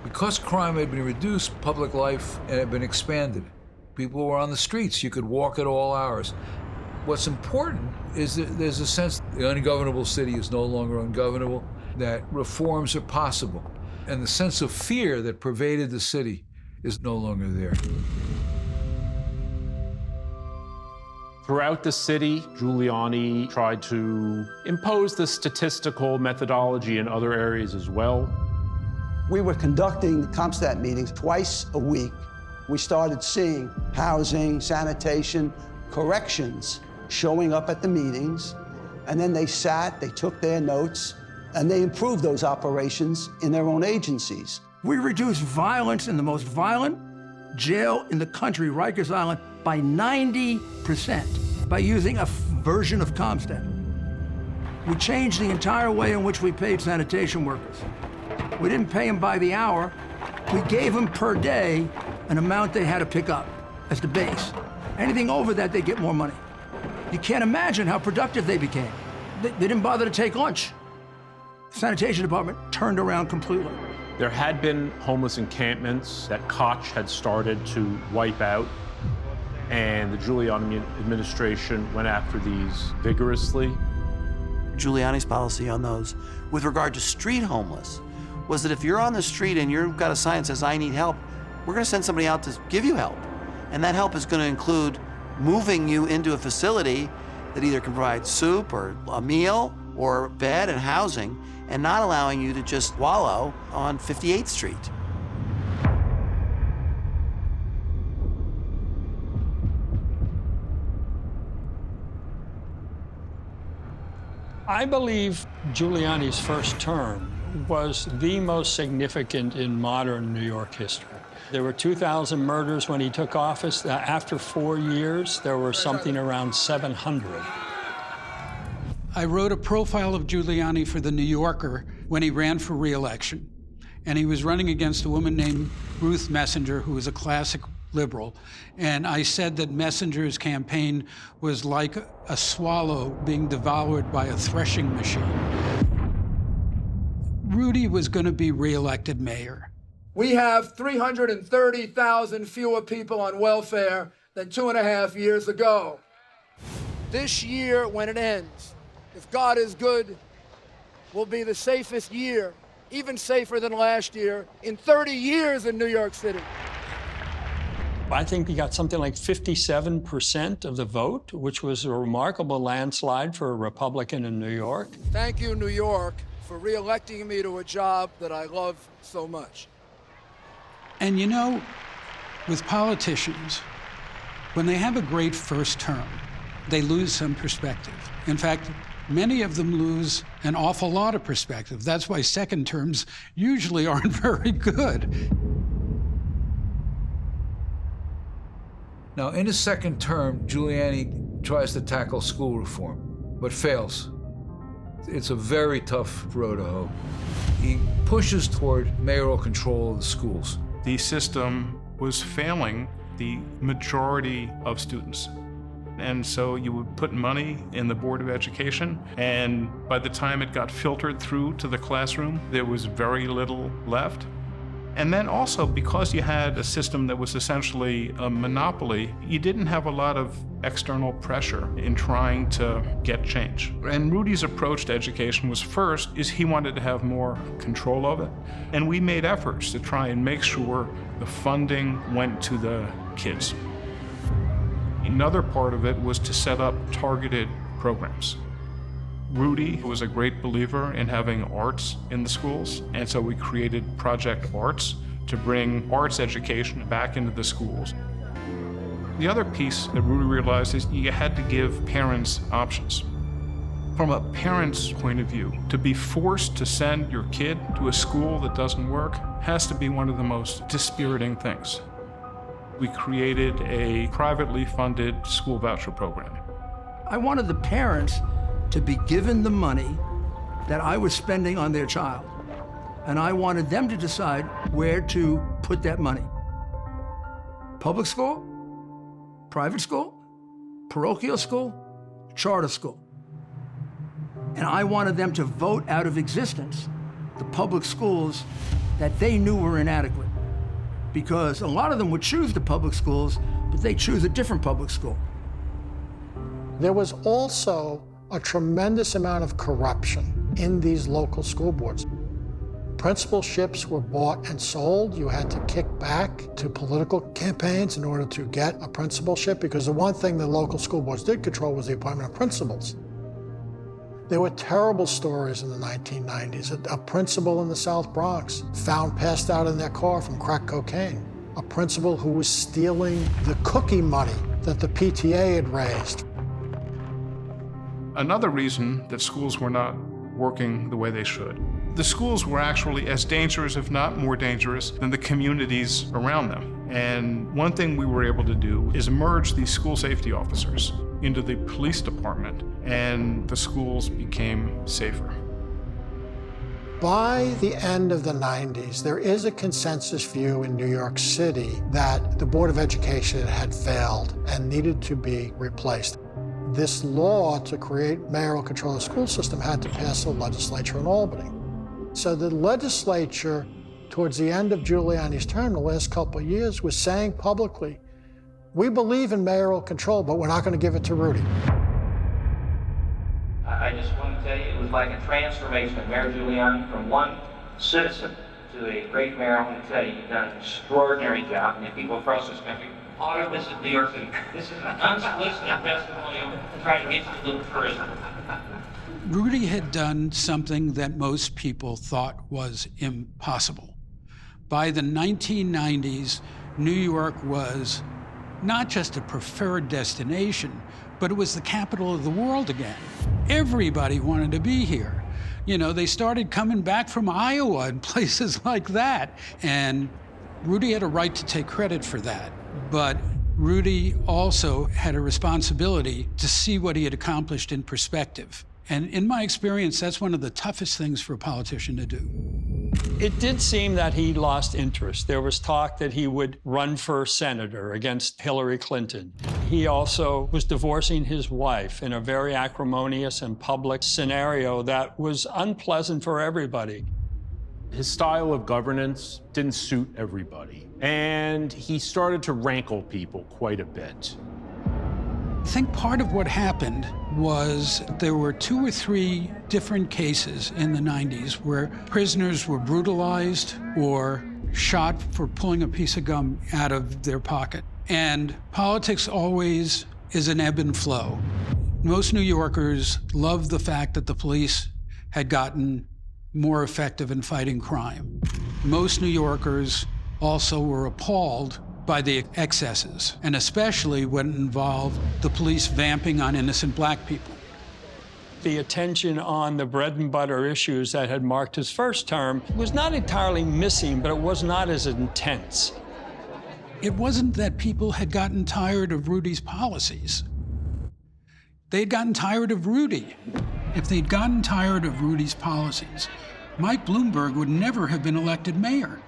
Speaker 2: Because crime had been reduced, public life had been expanded. People were on the streets. You could walk at all hours. What's important is that there's a sense the ungovernable city is no longer ungovernable, that reforms are possible. And the sense of fear that pervaded the city is no longer there.
Speaker 6: Throughout the city, Giuliani tried to impose the statistical methodology in other areas as well.
Speaker 19: We were conducting CompStat meetings twice a week. We started seeing housing, sanitation, corrections showing up at the meetings, and then they sat, they took their notes, and they improved those operations in their own agencies.
Speaker 22: We reduced violence in the most violent jail in the country, Rikers Island, by 90% by using a version of CompStat. We changed the entire way in which we paid sanitation workers. We didn't pay them by the hour. We gave them per day an amount they had to pick up as the base. Anything over that, they get more money. You can't imagine how productive they became. They didn't bother to take lunch. The sanitation department turned around completely.
Speaker 6: There had been homeless encampments that Koch had started to wipe out, and the Giuliani administration went after these vigorously.
Speaker 9: Giuliani's policy on those with regard to street homeless was that if you're on the street and you've got a sign that says, "I need help," we're going to send somebody out to give you help. And that help is going to include moving you into a facility that either can provide soup or a meal or bed and housing, and not allowing you to just wallow on 58th Street.
Speaker 25: I believe Giuliani's first term was the most significant in modern New York history. There were 2,000 murders when he took office. After 4 years, there were something around 700. I wrote a profile of Giuliani for The New Yorker when he ran for re-election. And he was running against a woman named Ruth Messenger, who was a classic liberal. And I said that Messenger's campaign was like a swallow being devoured by a threshing machine. Rudy was going to be re-elected mayor.
Speaker 14: We have 330,000 fewer people on welfare than 2.5 years ago. This year, when it ends, if God is good, will be the safest year, even safer than last year, in 30 years in New York City.
Speaker 25: I think he got something like 57% of the vote, which was a remarkable landslide for a Republican in New York.
Speaker 14: Thank you, New York, for re-electing me to a job that I love so much.
Speaker 25: And you know, with politicians, when they have a great first term, they lose some perspective. In fact, many of them lose an awful lot of perspective. That's why second terms usually aren't very good.
Speaker 2: Now, in his second term, Giuliani tries to tackle school reform, but fails. It's a very tough road to hoe. He pushes toward mayoral control of the schools.
Speaker 11: The system was failing the majority of students. And so you would put money in the Board of Education, and by the time it got filtered through to the classroom, there was very little left. And then also, because you had a system that was essentially a monopoly, you didn't have a lot of external pressure in trying to get change. And Rudy's approach to education was he wanted to have more control of it. And we made efforts to try and make sure the funding went to the kids. Another part of it was to set up targeted programs. Rudy was a great believer in having arts in the schools, and so we created Project Arts to bring arts education back into the schools. The other piece that Rudy realized is you had to give parents options. From a parent's point of view, to be forced to send your kid to a school that doesn't work has to be one of the most dispiriting things. We created a privately funded school voucher program.
Speaker 22: I wanted the parents to be given the money that I was spending on their child. And I wanted them to decide where to put that money. Public school, private school, parochial school, charter school. And I wanted them to vote out of existence the public schools that they knew were inadequate. Because a lot of them would choose the public schools, but they choose a different public school.
Speaker 17: There was also a tremendous amount of corruption in these local school boards. Principalships were bought and sold. You had to kick back to political campaigns in order to get a principalship, because the one thing the local school boards did control was the appointment of principals. There were terrible stories in the 1990s. A principal in the South Bronx found passed out in their car from crack cocaine. A principal who was stealing the cookie money that the PTA had raised.
Speaker 11: Another reason that schools were not working the way they should. The schools were actually as dangerous, if not more dangerous, than the communities around them. And one thing we were able to do is merge these school safety officers into the police department, and the schools became safer.
Speaker 17: By the end of the 90s, there is a consensus view in New York City that the Board of Education had failed and needed to be replaced. This law to create mayoral control of the school system had to pass the legislature in Albany. So the legislature, towards the end of Giuliani's term, the last couple of years, was saying publicly, we believe in mayoral control, but we're not going to give it to Rudy.
Speaker 20: I just want to tell you, it was like a transformation of Mayor Giuliani from one citizen to a great mayor. I want to tell you, you've done an extraordinary job, and the people across this country, all of this is New York City. This is an unsolicited testimonial trying to get you a little further.
Speaker 25: Rudy had done something that most people thought was impossible. By the 1990s, New York was not just a preferred destination, but it was the capital of the world again. Everybody wanted to be here. You know, they started coming back from Iowa and places like that. And Rudy had a right to take credit for that. But Rudy also had a responsibility to see what he had accomplished in perspective. And in my experience, that's one of the toughest things for a politician to do.
Speaker 8: It did seem that he lost interest. There was talk that he would run for senator against Hillary Clinton. He also was divorcing his wife in a very acrimonious and public scenario that was unpleasant for everybody.
Speaker 6: His style of governance didn't suit everybody, and he started to rankle people quite a bit.
Speaker 25: I think part of what happened was there were 2 or 3 different cases in the 90s where prisoners were brutalized or shot for pulling a piece of gum out of their pocket. And politics always is an ebb and flow. Most New Yorkers loved the fact that the police had gotten more effective in fighting crime. Most New Yorkers also were appalled by the excesses, and especially when it involved the police vamping on innocent black people.
Speaker 8: The attention on the bread and butter issues that had marked his first term was not entirely missing, but it was not as intense.
Speaker 25: It wasn't that people had gotten tired of Rudy's policies. They had gotten tired of Rudy. If they'd gotten tired of Rudy's policies, Mike Bloomberg would never have been elected mayor.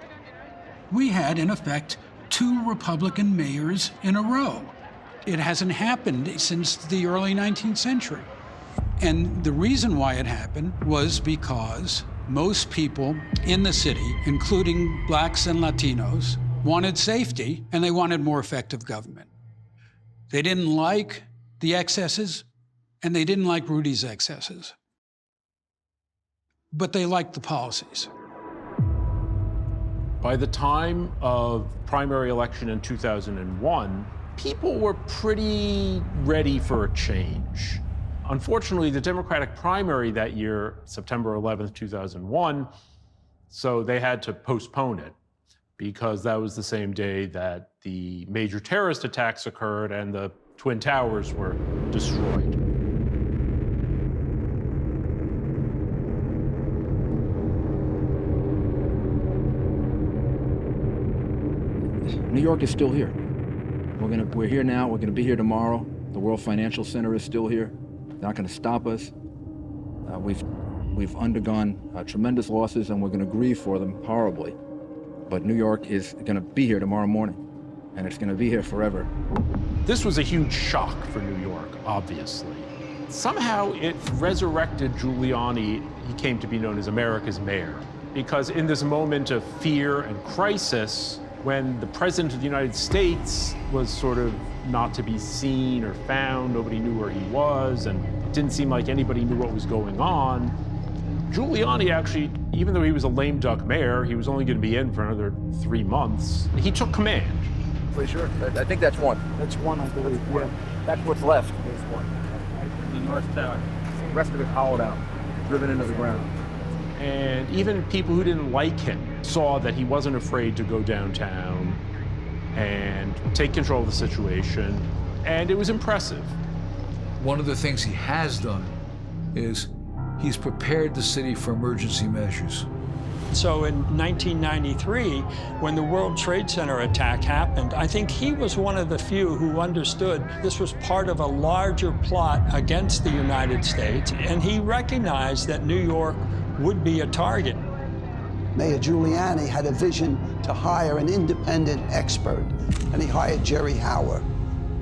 Speaker 25: We had, in effect, 2 Republican mayors in a row. It hasn't happened since the early 19th century. And the reason why it happened was because most people in the city, including blacks and Latinos, wanted safety and they wanted more effective government. They didn't like the excesses and they didn't like Rudy's excesses. But they liked the policies.
Speaker 6: By the time of primary election in 2001, people were pretty ready for a change. Unfortunately, the Democratic primary that year, September 11th, 2001, so they had to postpone it because that was the same day that the major terrorist attacks occurred and the Twin Towers were destroyed.
Speaker 10: New York is still here. We're here now, we're gonna be here tomorrow. The World Financial Center is still here. They're not gonna stop us. We've undergone tremendous losses and we're gonna grieve for them horribly. But New York is gonna be here tomorrow morning and it's gonna be here forever.
Speaker 6: This was a huge shock for New York, obviously. Somehow it resurrected Giuliani. He came to be known as America's mayor because in this moment of fear and crisis, when the President of the United States was sort of not to be seen or found, nobody knew where he was, and it didn't seem like anybody knew what was going on, Giuliani actually, even though he was a lame duck mayor, he was only going to be in for another 3 months, he took command.
Speaker 18: For sure. I think that's one. That's one, I believe. Yeah. That's what's left. There's one. The North Tower. The rest of it hollowed out, driven into the ground.
Speaker 6: And even people who didn't like him saw that he wasn't afraid to go downtown and take control of the situation, and it was impressive.
Speaker 2: One of the things he has done is he's prepared the city for emergency measures.
Speaker 8: So in 1993, when the World Trade Center attack happened, I think he was one of the few who understood this was part of a larger plot against the United States, and he recognized that New York would be a target.
Speaker 19: Mayor Giuliani had a vision to hire an independent expert, and he hired Jerry Hauer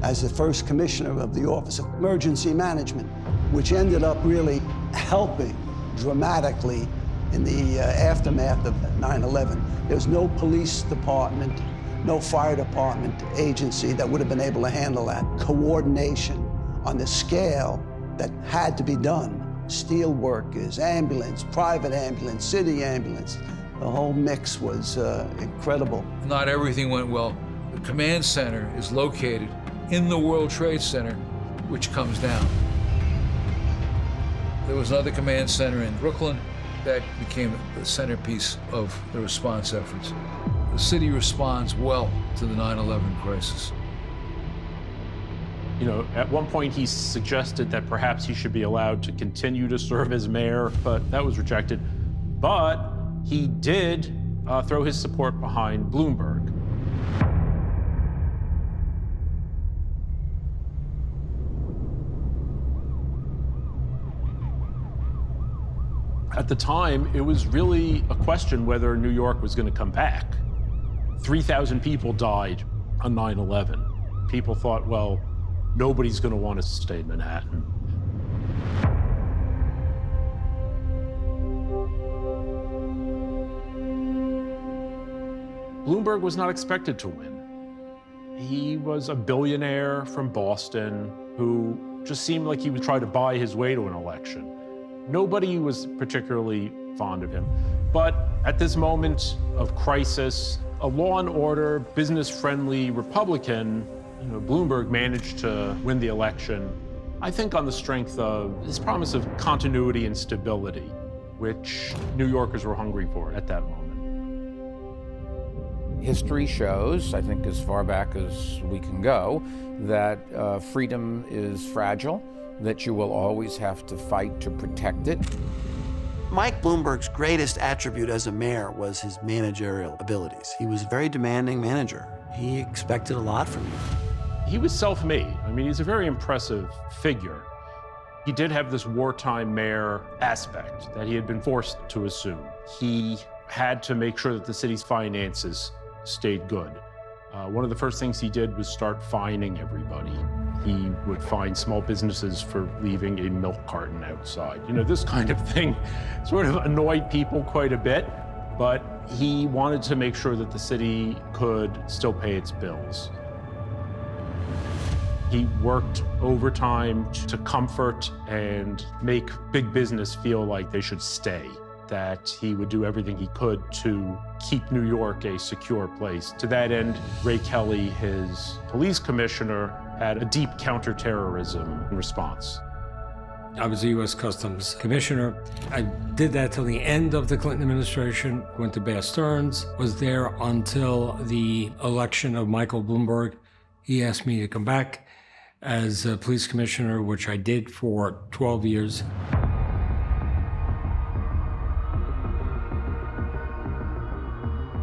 Speaker 19: as the first commissioner of the Office of Emergency Management, which ended up really helping dramatically in the aftermath of 9/11. There's no police department, no fire department agency that would have been able to handle that coordination on the scale that had to be done. Steel workers, ambulance, private ambulance, city ambulance. The whole mix was incredible.
Speaker 2: Not everything went well. The command center is located in the World Trade Center, which comes down. There was another command center in Brooklyn that became the centerpiece of the response efforts. The city responds well to the 9/11 crisis.
Speaker 6: You know, at one point he suggested that perhaps he should be allowed to continue to serve as mayor, but that was rejected. But he did throw his support behind Bloomberg. At the time, it was really a question whether New York was going to come back. 3,000 people died on 9/11. People thought, well, nobody's going to want to stay in Manhattan. Bloomberg was not expected to win. He was a billionaire from Boston who just seemed like he would try to buy his way to an election. Nobody was particularly fond of him. But at this moment of crisis, a law and order, business-friendly Republican, Bloomberg managed to win the election, I think on the strength of his promise of continuity and stability, which New Yorkers were hungry for at that moment.
Speaker 4: History shows, I think as far back as we can go, that freedom is fragile, that you will always have to fight to protect it.
Speaker 9: Mike Bloomberg's greatest attribute as a mayor was his managerial abilities. He was a very demanding manager. He expected a lot from you.
Speaker 6: He was self-made. I mean, he's a very impressive figure. He did have this wartime mayor aspect that he had been forced to assume. He had to make sure that the city's finances stayed good. One of the first things he did was start fining everybody. He would fine small businesses for leaving a milk carton outside. This kind of thing sort of annoyed people quite a bit, but he wanted to make sure that the city could still pay its bills. He worked overtime to comfort and make big business feel like they should stay, that he would do everything he could to keep New York a secure place. To that end, Ray Kelly, his police commissioner, had a deep counterterrorism response.
Speaker 13: I was a U.S. Customs Commissioner. I did that till the end of the Clinton administration, went to Bear Stearns, was there until the election of Michael Bloomberg. He asked me to come back as a police commissioner, which I did for 12 years.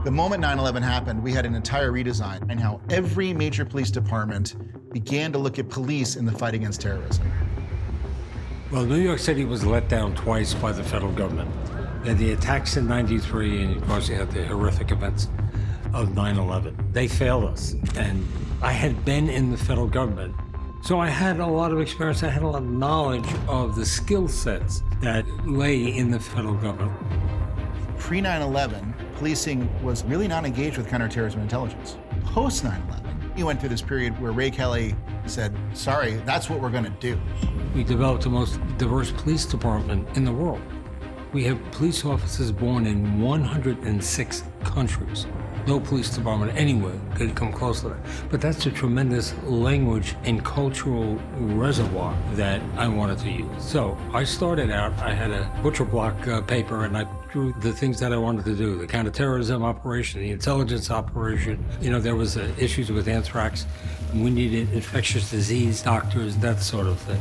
Speaker 21: The moment 9/11 happened, we had an entire redesign and how every major police department began to look at police in the fight against terrorism.
Speaker 13: Well, New York City was let down twice by the federal government. They had the attacks in '93, and of course, you had the horrific events of 9/11. They failed us, and I had been in the federal government, so I had a lot of experience. I had a lot of knowledge of the skill sets that lay in the federal government.
Speaker 21: Pre-9/11, policing was really not engaged with counterterrorism intelligence. Post 9/11, you went through this period where Ray Kelly said, sorry, that's what we're going to do.
Speaker 13: We developed the most diverse police department in the world. We have police officers born in 106 countries. No police department anywhere could come close to that. But that's a tremendous language and cultural reservoir that I wanted to use. So I started out, I had a butcher block paper, and I drew the things that I wanted to do, the counterterrorism operation, the intelligence operation. There was issues with anthrax. We needed infectious disease doctors, that sort of thing.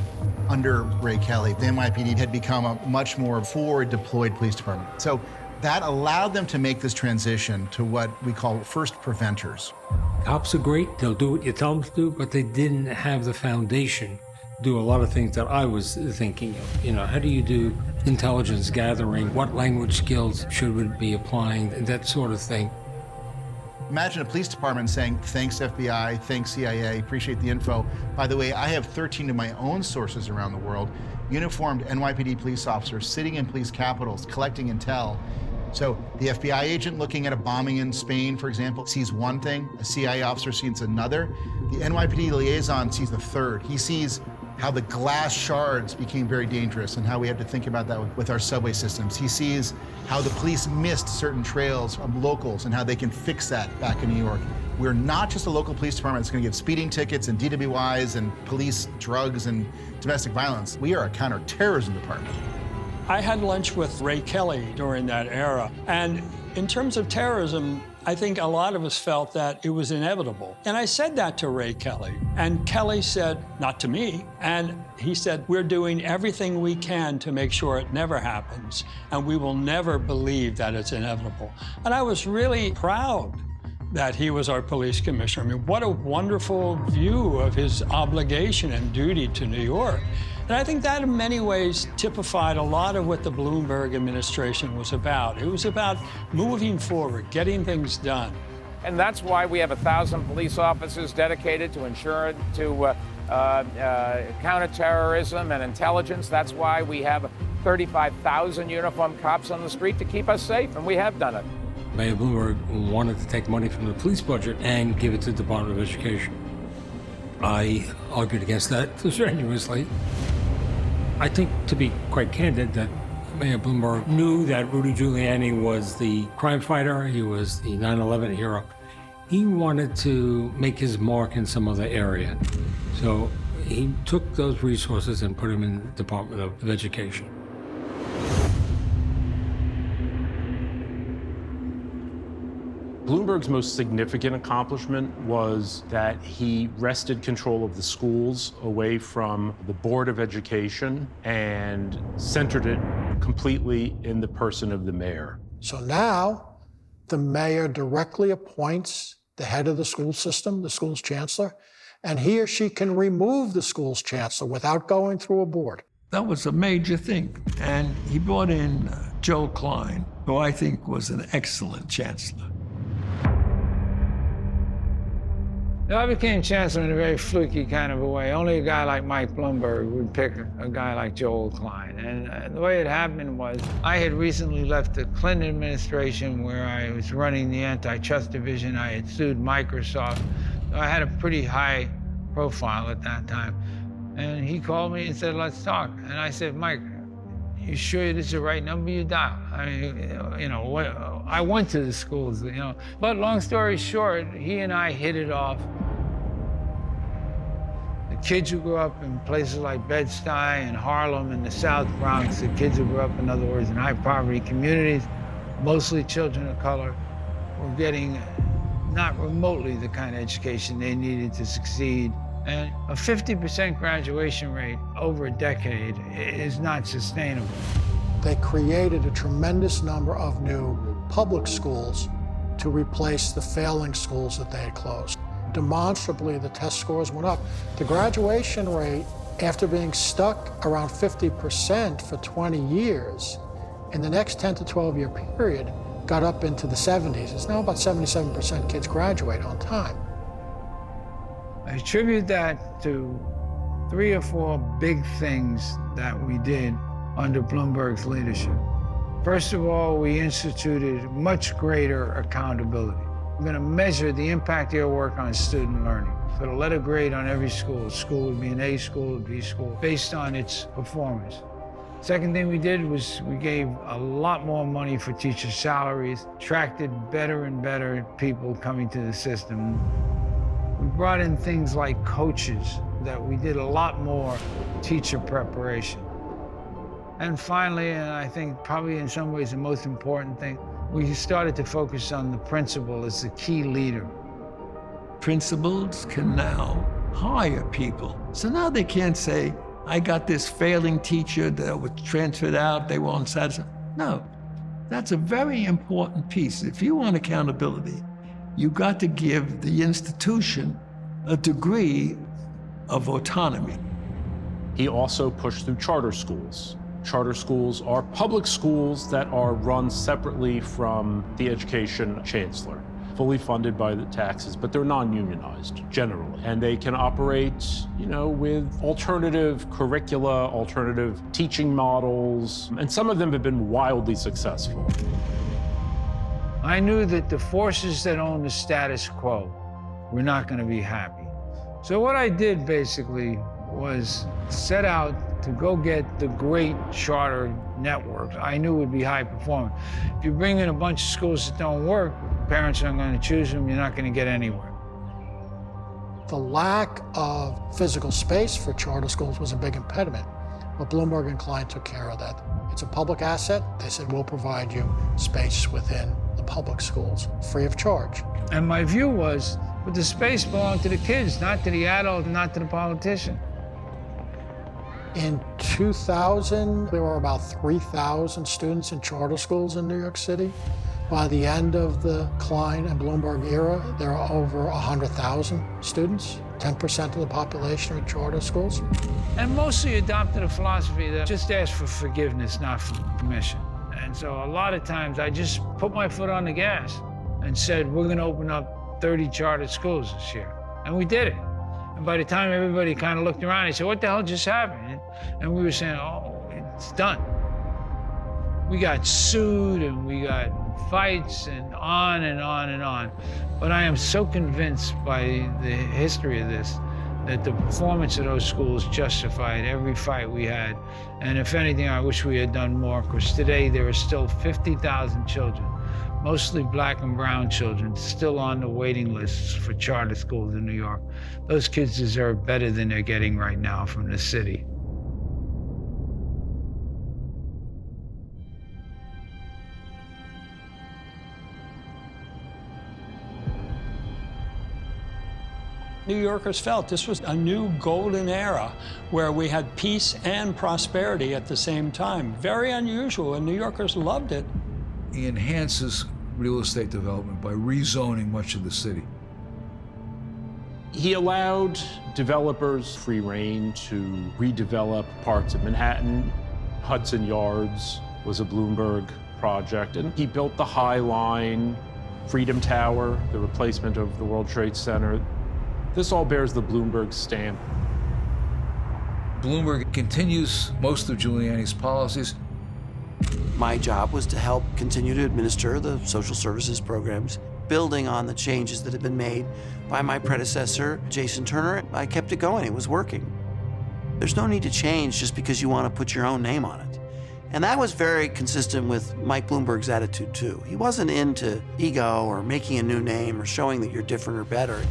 Speaker 21: Under Ray Kelly, the NYPD had become a much more forward deployed police department. So that allowed them to make this transition to what we call first preventers.
Speaker 13: Cops are great, they'll do what you tell them to do, but they didn't have the foundation to do a lot of things that I was thinking of. How do you do intelligence gathering? What language skills should we be applying? That sort of thing.
Speaker 21: Imagine a police department saying, thanks FBI, thanks CIA, appreciate the info. By the way, I have 13 of my own sources around the world, uniformed NYPD police officers sitting in police capitals, collecting intel. So the FBI agent looking at a bombing in Spain, for example, sees one thing, a CIA officer sees another. The NYPD liaison sees the third. He sees how the glass shards became very dangerous and how we had to think about that with our subway systems. He sees how the police missed certain trails of locals and how they can fix that back in New York. We're not just a local police department that's going to give speeding tickets and DWIs and police drugs and domestic violence. We are a counterterrorism department.
Speaker 8: I had lunch with Ray Kelly during that era, and in terms of terrorism, I think a lot of us felt that it was inevitable. And I said that to Ray Kelly. And Kelly said, not to me, and he said, we're doing everything we can to make sure it never happens, and we will never believe that it's inevitable. And I was really proud that he was our police commissioner. I mean, what a wonderful view of his obligation and duty to New York. And I think that in many ways typified a lot of what the Bloomberg administration was about. It was about moving forward, getting things done.
Speaker 4: And that's why we have 1,000 police officers dedicated to counterterrorism and intelligence. That's why we have 35,000 uniformed cops on the street to keep us safe, and we have done it.
Speaker 13: Mayor Bloomberg wanted to take money from the police budget and give it to the Department of Education. I argued against that strenuously. I think, to be quite candid, that Mayor Bloomberg knew that Rudy Giuliani was the crime fighter, he was the 9/11 hero. He wanted to make his mark in some other area. So he took those resources and put them in the Department of Education.
Speaker 6: Bloomberg's most significant accomplishment was that he wrested control of the schools away from the Board of Education and centered it completely in the person of the mayor.
Speaker 17: So now the mayor directly appoints the head of the school system, the school's chancellor, and he or she can remove the school's chancellor without going through a board.
Speaker 5: That was a major thing. And he brought in Joe Klein, who I think was an excellent chancellor.
Speaker 7: I became chancellor in a very fluky kind of a way. Only a guy like Mike Bloomberg would pick a guy like Joel Klein. And the way it happened was I had recently left the Clinton administration where I was running the antitrust division. I had sued Microsoft. So I had a pretty high profile at that time. And he called me and said, let's talk. And I said, Mike, you sure this is the right number you dial? I mean, I went to the schools, But long story short, he and I hit it off. The kids who grew up in places like Bed-Stuy and Harlem and the South Bronx, the kids who grew up, in other words, in high poverty communities, mostly children of color, were getting not remotely the kind of education they needed to succeed. And a 50% graduation rate over a decade is not sustainable.
Speaker 17: They created a tremendous number of new public schools to replace the failing schools that they had closed. Demonstrably, the test scores went up. The graduation rate, after being stuck around 50% for 20 years, in the next 10 to 12 year period, got up into the 70s. It's now about 77% kids graduate on time.
Speaker 7: I attribute that to 3 or 4 big things that we did under Bloomberg's leadership. First of all, we instituted much greater accountability. We're going to measure the impact of your work on student learning. Put a letter grade on every school. A school would be an A school, a B school, based on its performance. Second thing we did was we gave a lot more money for teacher salaries, attracted better and better people coming to the system. We brought in things like coaches, that we did a lot more teacher preparation. And finally, and I think probably in some ways the most important thing, we started to focus on the principal as the key leader.
Speaker 5: Principals can now hire people. So now they can't say, I got this failing teacher that was transferred out, they weren't satisfied. No, that's a very important piece. If you want accountability, you got to give the institution a degree of autonomy.
Speaker 6: He also pushed through charter schools. Charter schools are public schools that are run separately from the education chancellor, fully funded by the taxes, but they're non-unionized generally. And they can operate, with alternative curricula, alternative teaching models, and some of them have been wildly successful.
Speaker 7: I knew that the forces that own the status quo were not going to be happy. So what I did basically was set out to go get the great charter networks I knew would be high performing. If you bring in a bunch of schools that don't work, parents aren't going to choose them, you're not going to get anywhere.
Speaker 17: The lack of physical space for charter schools was a big impediment, but Bloomberg and Klein took care of that. It's a public asset. They said, we'll provide you space within the public schools, free of charge.
Speaker 7: And my view was, but the space belonged to the kids, not to the adult, not to the politician.
Speaker 17: In 2000, there were about 3,000 students in charter schools in New York City. By the end of the Klein and Bloomberg era, there are over 100,000 students. 10% of the population are in charter schools.
Speaker 7: And mostly adopted a philosophy that just asked for forgiveness, not for permission. And so a lot of times I just put my foot on the gas and said, we're going to open up 30 charter schools this year. And we did it. And by the time everybody kind of looked around, they said, what the hell just happened? And we were saying, oh, it's done. We got sued and we got fights and on and on and on. But I am so convinced by the history of this that the performance of those schools justified every fight we had. And if anything, I wish we had done more, because today there are still 50,000 children, mostly black and brown children, still on the waiting lists for charter schools in New York. Those kids deserve better than they're getting right now from the city.
Speaker 8: New Yorkers felt this was a new golden era where we had peace and prosperity at the same time. Very unusual, and New Yorkers loved it.
Speaker 2: He enhances real estate development by rezoning much of the city.
Speaker 6: He allowed developers free rein to redevelop parts of Manhattan. Hudson Yards was a Bloomberg project, and he built the High Line, Freedom Tower, the replacement of the World Trade Center. This all bears the Bloomberg stamp.
Speaker 2: Bloomberg continues most of Giuliani's policies.
Speaker 9: My job was to help continue to administer the social services programs, building on the changes that had been made by my predecessor, Jason Turner. I kept it going, it was working. There's no need to change just because you want to put your own name on it. And that was very consistent with Mike Bloomberg's attitude too. He wasn't into ego or making a new name or showing that you're different or better.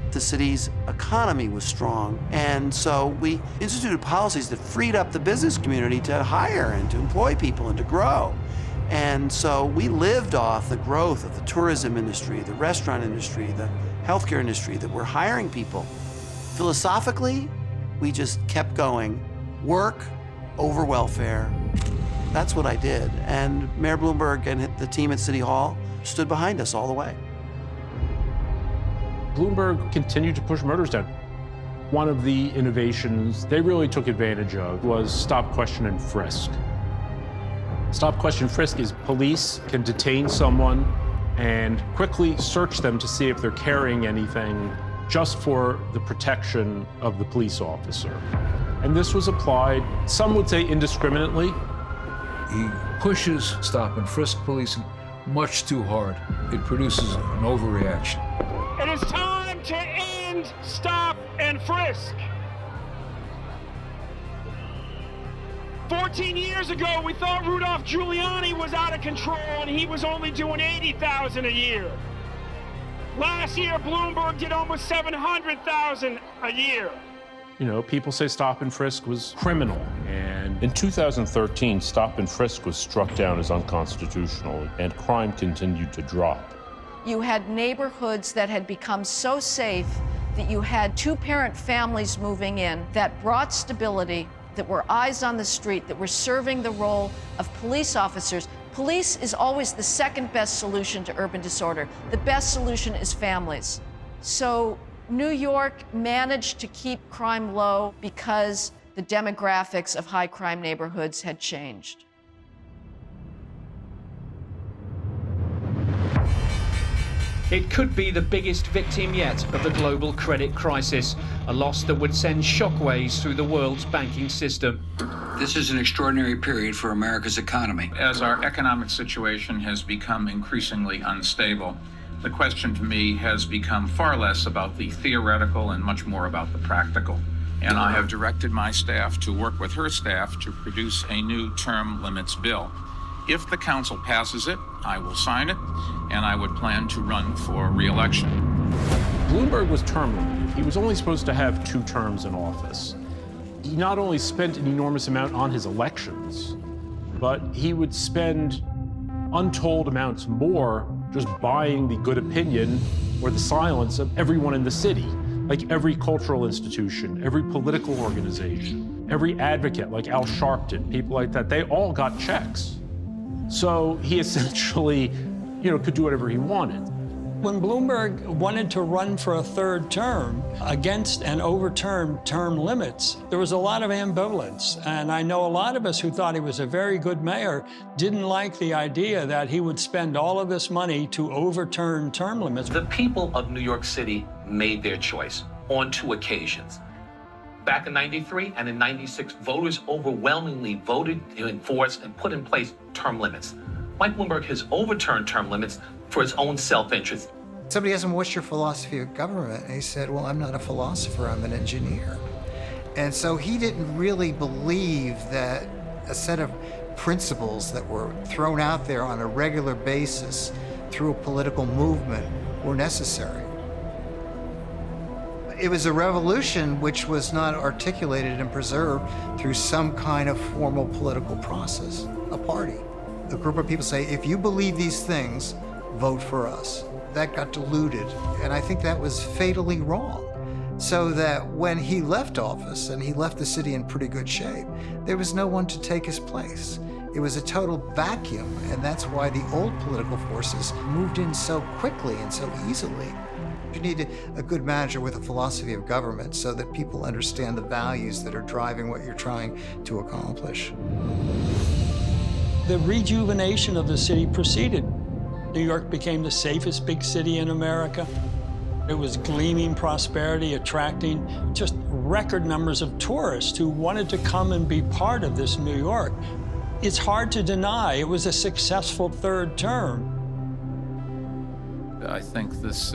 Speaker 9: The city's economy was strong, and so we instituted policies that freed up the business community to hire and to employ people and to grow. And so we lived off the growth of the tourism industry, the restaurant industry, the healthcare industry, that we're hiring people. Philosophically, we just kept going. Work over welfare. That's what I did. And Mayor Bloomberg and the team at City Hall stood behind us all the way.
Speaker 6: Bloomberg continued to push murders down. One of the innovations they really took advantage of was stop, question, and frisk. Stop, question, frisk is police can detain someone and quickly search them to see if they're carrying anything just for the protection of the police officer. And this was applied, some would say indiscriminately.
Speaker 2: He pushes stop and frisk policing much too hard. It produces an overreaction.
Speaker 1: It is time to end stop and frisk. 14 years ago, we thought Rudolph Giuliani was out of control and he was only doing $80,000 a year. Last year, Bloomberg did almost $700,000 a year.
Speaker 6: You know, people say stop and frisk was criminal. And in 2013, stop and frisk was struck down as unconstitutional, and crime continued to drop.
Speaker 15: You had neighborhoods that had become so safe that you had two-parent families moving in that brought stability, that were eyes on the street, that were serving the role of police officers. Police is always the second best solution to urban disorder. The best solution is families. So New York managed to keep crime low because the demographics of high crime neighborhoods had changed.
Speaker 16: It could be the biggest victim yet of the global credit crisis, a loss that would send shockwaves through the world's banking system.
Speaker 23: This is an extraordinary period for America's economy.
Speaker 24: As our economic situation has become increasingly unstable, the question to me has become far less about the theoretical and much more about the practical. And I have directed my staff to work with her staff to produce a new term limits bill. If the council passes it, I will sign it, and I would plan to run for re-election.
Speaker 6: Bloomberg was term limited. He was only supposed to have 2 terms in office. He not only spent an enormous amount on his elections, but he would spend untold amounts more just buying the good opinion or the silence of everyone in the city. Like every cultural institution, every political organization, every advocate like Al Sharpton, people like that, they all got checks. So he essentially, could do whatever he wanted.
Speaker 8: When Bloomberg wanted to run for a third term against and overturn term limits, there was a lot of ambivalence. And I know a lot of us who thought he was a very good mayor didn't like the idea that he would spend all of this money to overturn term limits.
Speaker 3: The people of New York City made their choice on 2 occasions. Back in '93 and in '96, voters overwhelmingly voted to enforce and put in place term limits. Mike Bloomberg has overturned term limits for his own self-interest.
Speaker 11: Somebody asked him, what's your philosophy of government? And he said, well, I'm not a philosopher, I'm an engineer. And so he didn't really believe that a set of principles that were thrown out there on a regular basis through a political movement were necessary. It was a revolution which was not articulated and preserved through some kind of formal political process, a party. A group of people say, if you believe these things, vote for us. That got diluted, and I think that was fatally wrong. So that when he left office, and he left the city in pretty good shape, there was no one to take his place. It was a total vacuum, and that's why the old political forces moved in so quickly and so easily. You need a good manager with a philosophy of government so that people understand the values that are driving what you're trying to accomplish.
Speaker 8: The rejuvenation of the city proceeded. New York became the safest big city in America. It was gleaming prosperity, attracting just record numbers of tourists who wanted to come and be part of this New York. It's hard to deny it was a successful third term.
Speaker 24: I think this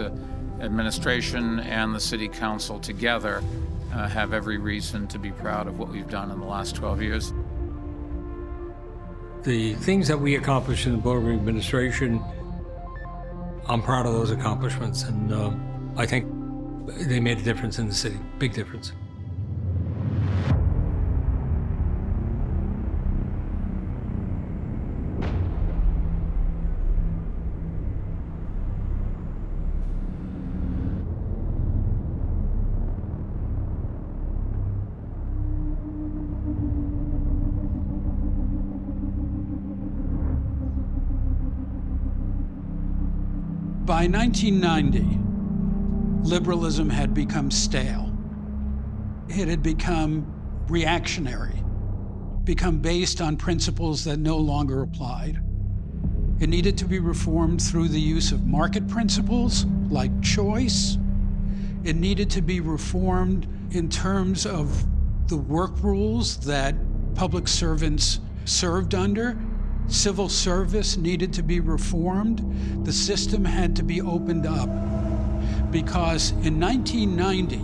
Speaker 24: administration and the city council together have every reason to be proud of what we've done in the last 12 years.
Speaker 13: The things that we accomplished in the Bloomberg administration, I'm proud of those accomplishments, and I think they made a difference in the city, big difference.
Speaker 25: By 1990, liberalism had become stale. It had become reactionary, become based on principles that no longer applied. It needed to be reformed through the use of market principles like choice. It needed to be reformed in terms of the work rules that public servants served under. Civil service needed to be reformed. The system had to be opened up because in 1990,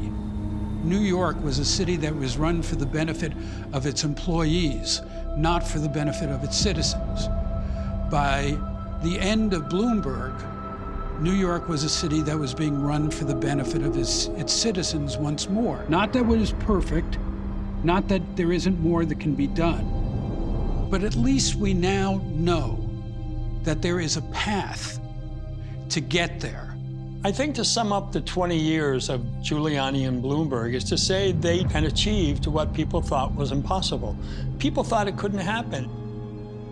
Speaker 25: New York was a city that was run for the benefit of its employees, not for the benefit of its citizens. By the end of Bloomberg, New York was a city that was being run for the benefit of its citizens once more. Not that it was perfect, not that there isn't more that can be done. But at least we now know that there is a path to get there.
Speaker 8: I think to sum up the 20 years of Giuliani and Bloomberg is to say they had achieved what people thought was impossible. People thought it couldn't happen.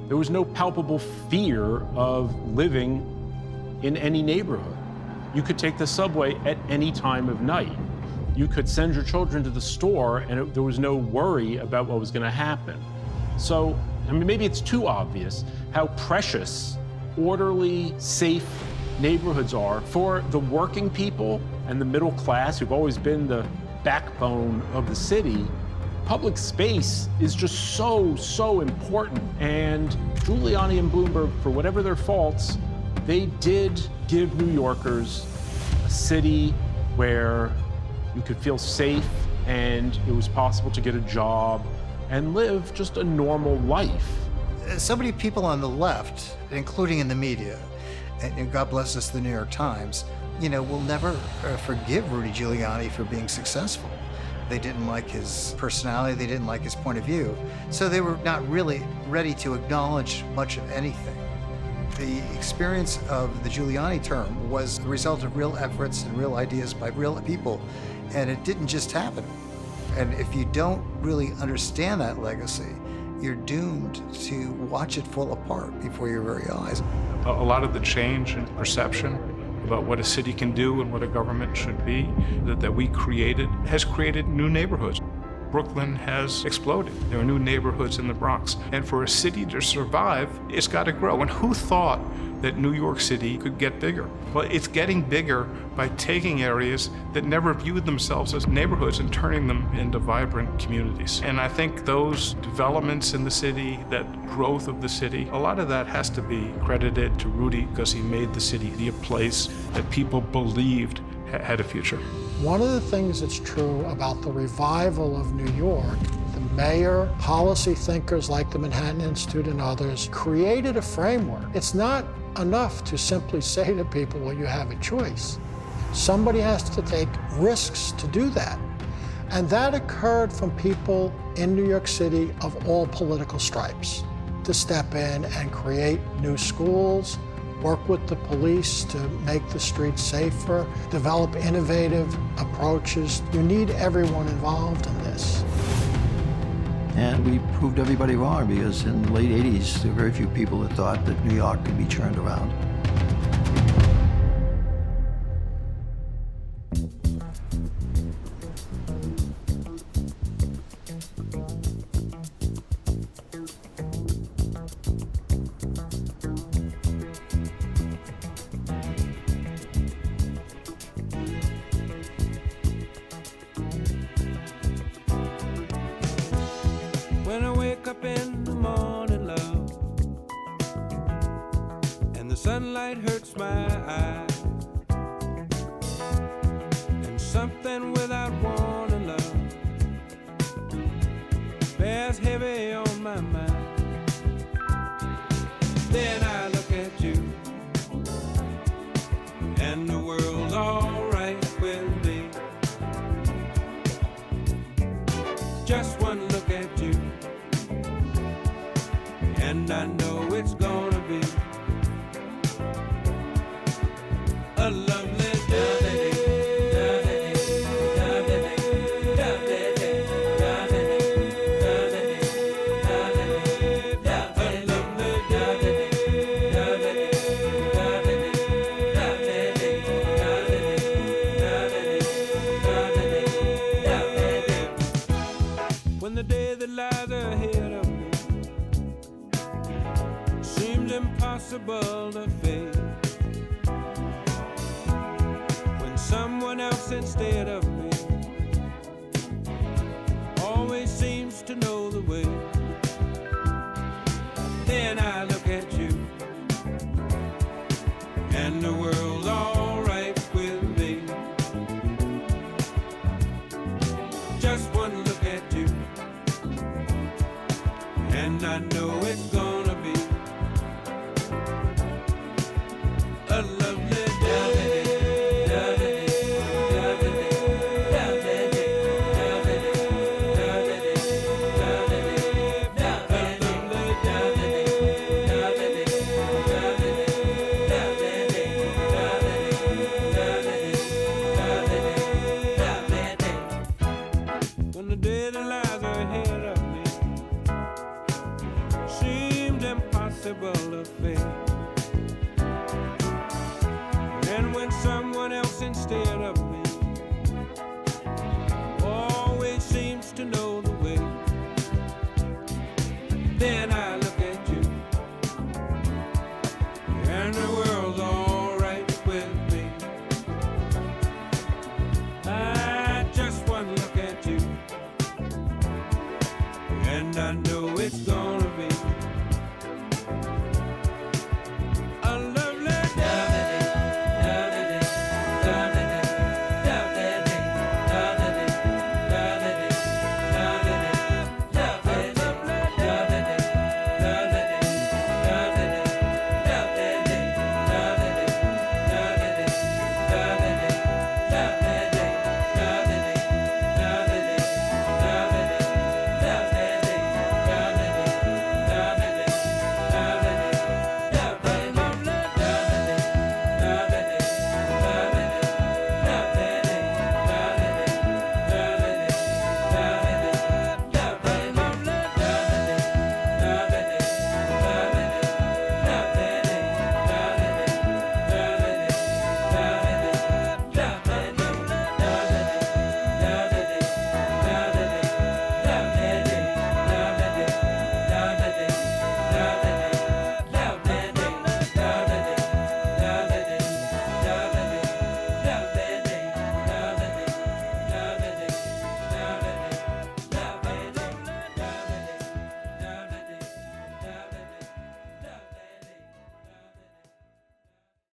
Speaker 6: There was no palpable fear of living in any neighborhood. You could take the subway at any time of night. You could send your children to the store and there was no worry about what was going to happen. So, I mean, maybe it's too obvious how precious, orderly, safe neighborhoods are for the working people and the middle class who've always been the backbone of the city. Public space is just so important. And Giuliani and Bloomberg, for whatever their faults, they did give New Yorkers a city where you could feel safe and it was possible to get a job and live just a normal life.
Speaker 11: So many people on the left, including in the media, and God bless us, the New York Times, will never forgive Rudy Giuliani for being successful. They didn't like his personality, they didn't like his point of view, so they were not really ready to acknowledge much of anything. The experience of the Giuliani term was the result of real efforts and real ideas by real people, and it didn't just happen. And if you don't really understand that legacy, you're doomed to watch it fall apart before your very eyes.
Speaker 10: A lot of the change in perception about what a city can do and what a government should be that we created has created new neighborhoods. Brooklyn has exploded. There are new neighborhoods in the Bronx. And for a city to survive, it's got to grow. And who thought that New York City could get bigger? Well, it's getting bigger by taking areas that never viewed themselves as neighborhoods and turning them into vibrant communities. And I think those developments in the city, that growth of the city, a lot of that has to be credited to Rudy because he made the city a place that people believed had a future.
Speaker 17: One of the things that's true about the revival of New York, the mayor, policy thinkers like the Manhattan Institute and others created a framework. It's not enough to simply say to people, well, you have a choice. Somebody has to take risks to do that. And that occurred from people in New York City of all political stripes to step in and create new schools, work with the police to make the streets safer, develop innovative approaches. You need everyone involved in this.
Speaker 12: And we proved everybody wrong because in the late 80s, there were very few people that thought that New York could be turned around.
Speaker 14: When I wake up in the morning, love, and the sunlight hurts my eyes, and something without warning, love, bears heavy on my mind. Then I look at you, and the world's alright with me. Just one look at you, and I know it's gonna be a lovely day. When the day that lies ahead of me seems impossible to face, when someone else instead of me always seems to know the way, then I look at you, and the world's alright with me. Just one look at you, and I know it's gonna be a lovely day. When the day that lies ahead of me seemed impossible to face, and when someone else instead of me always seems to know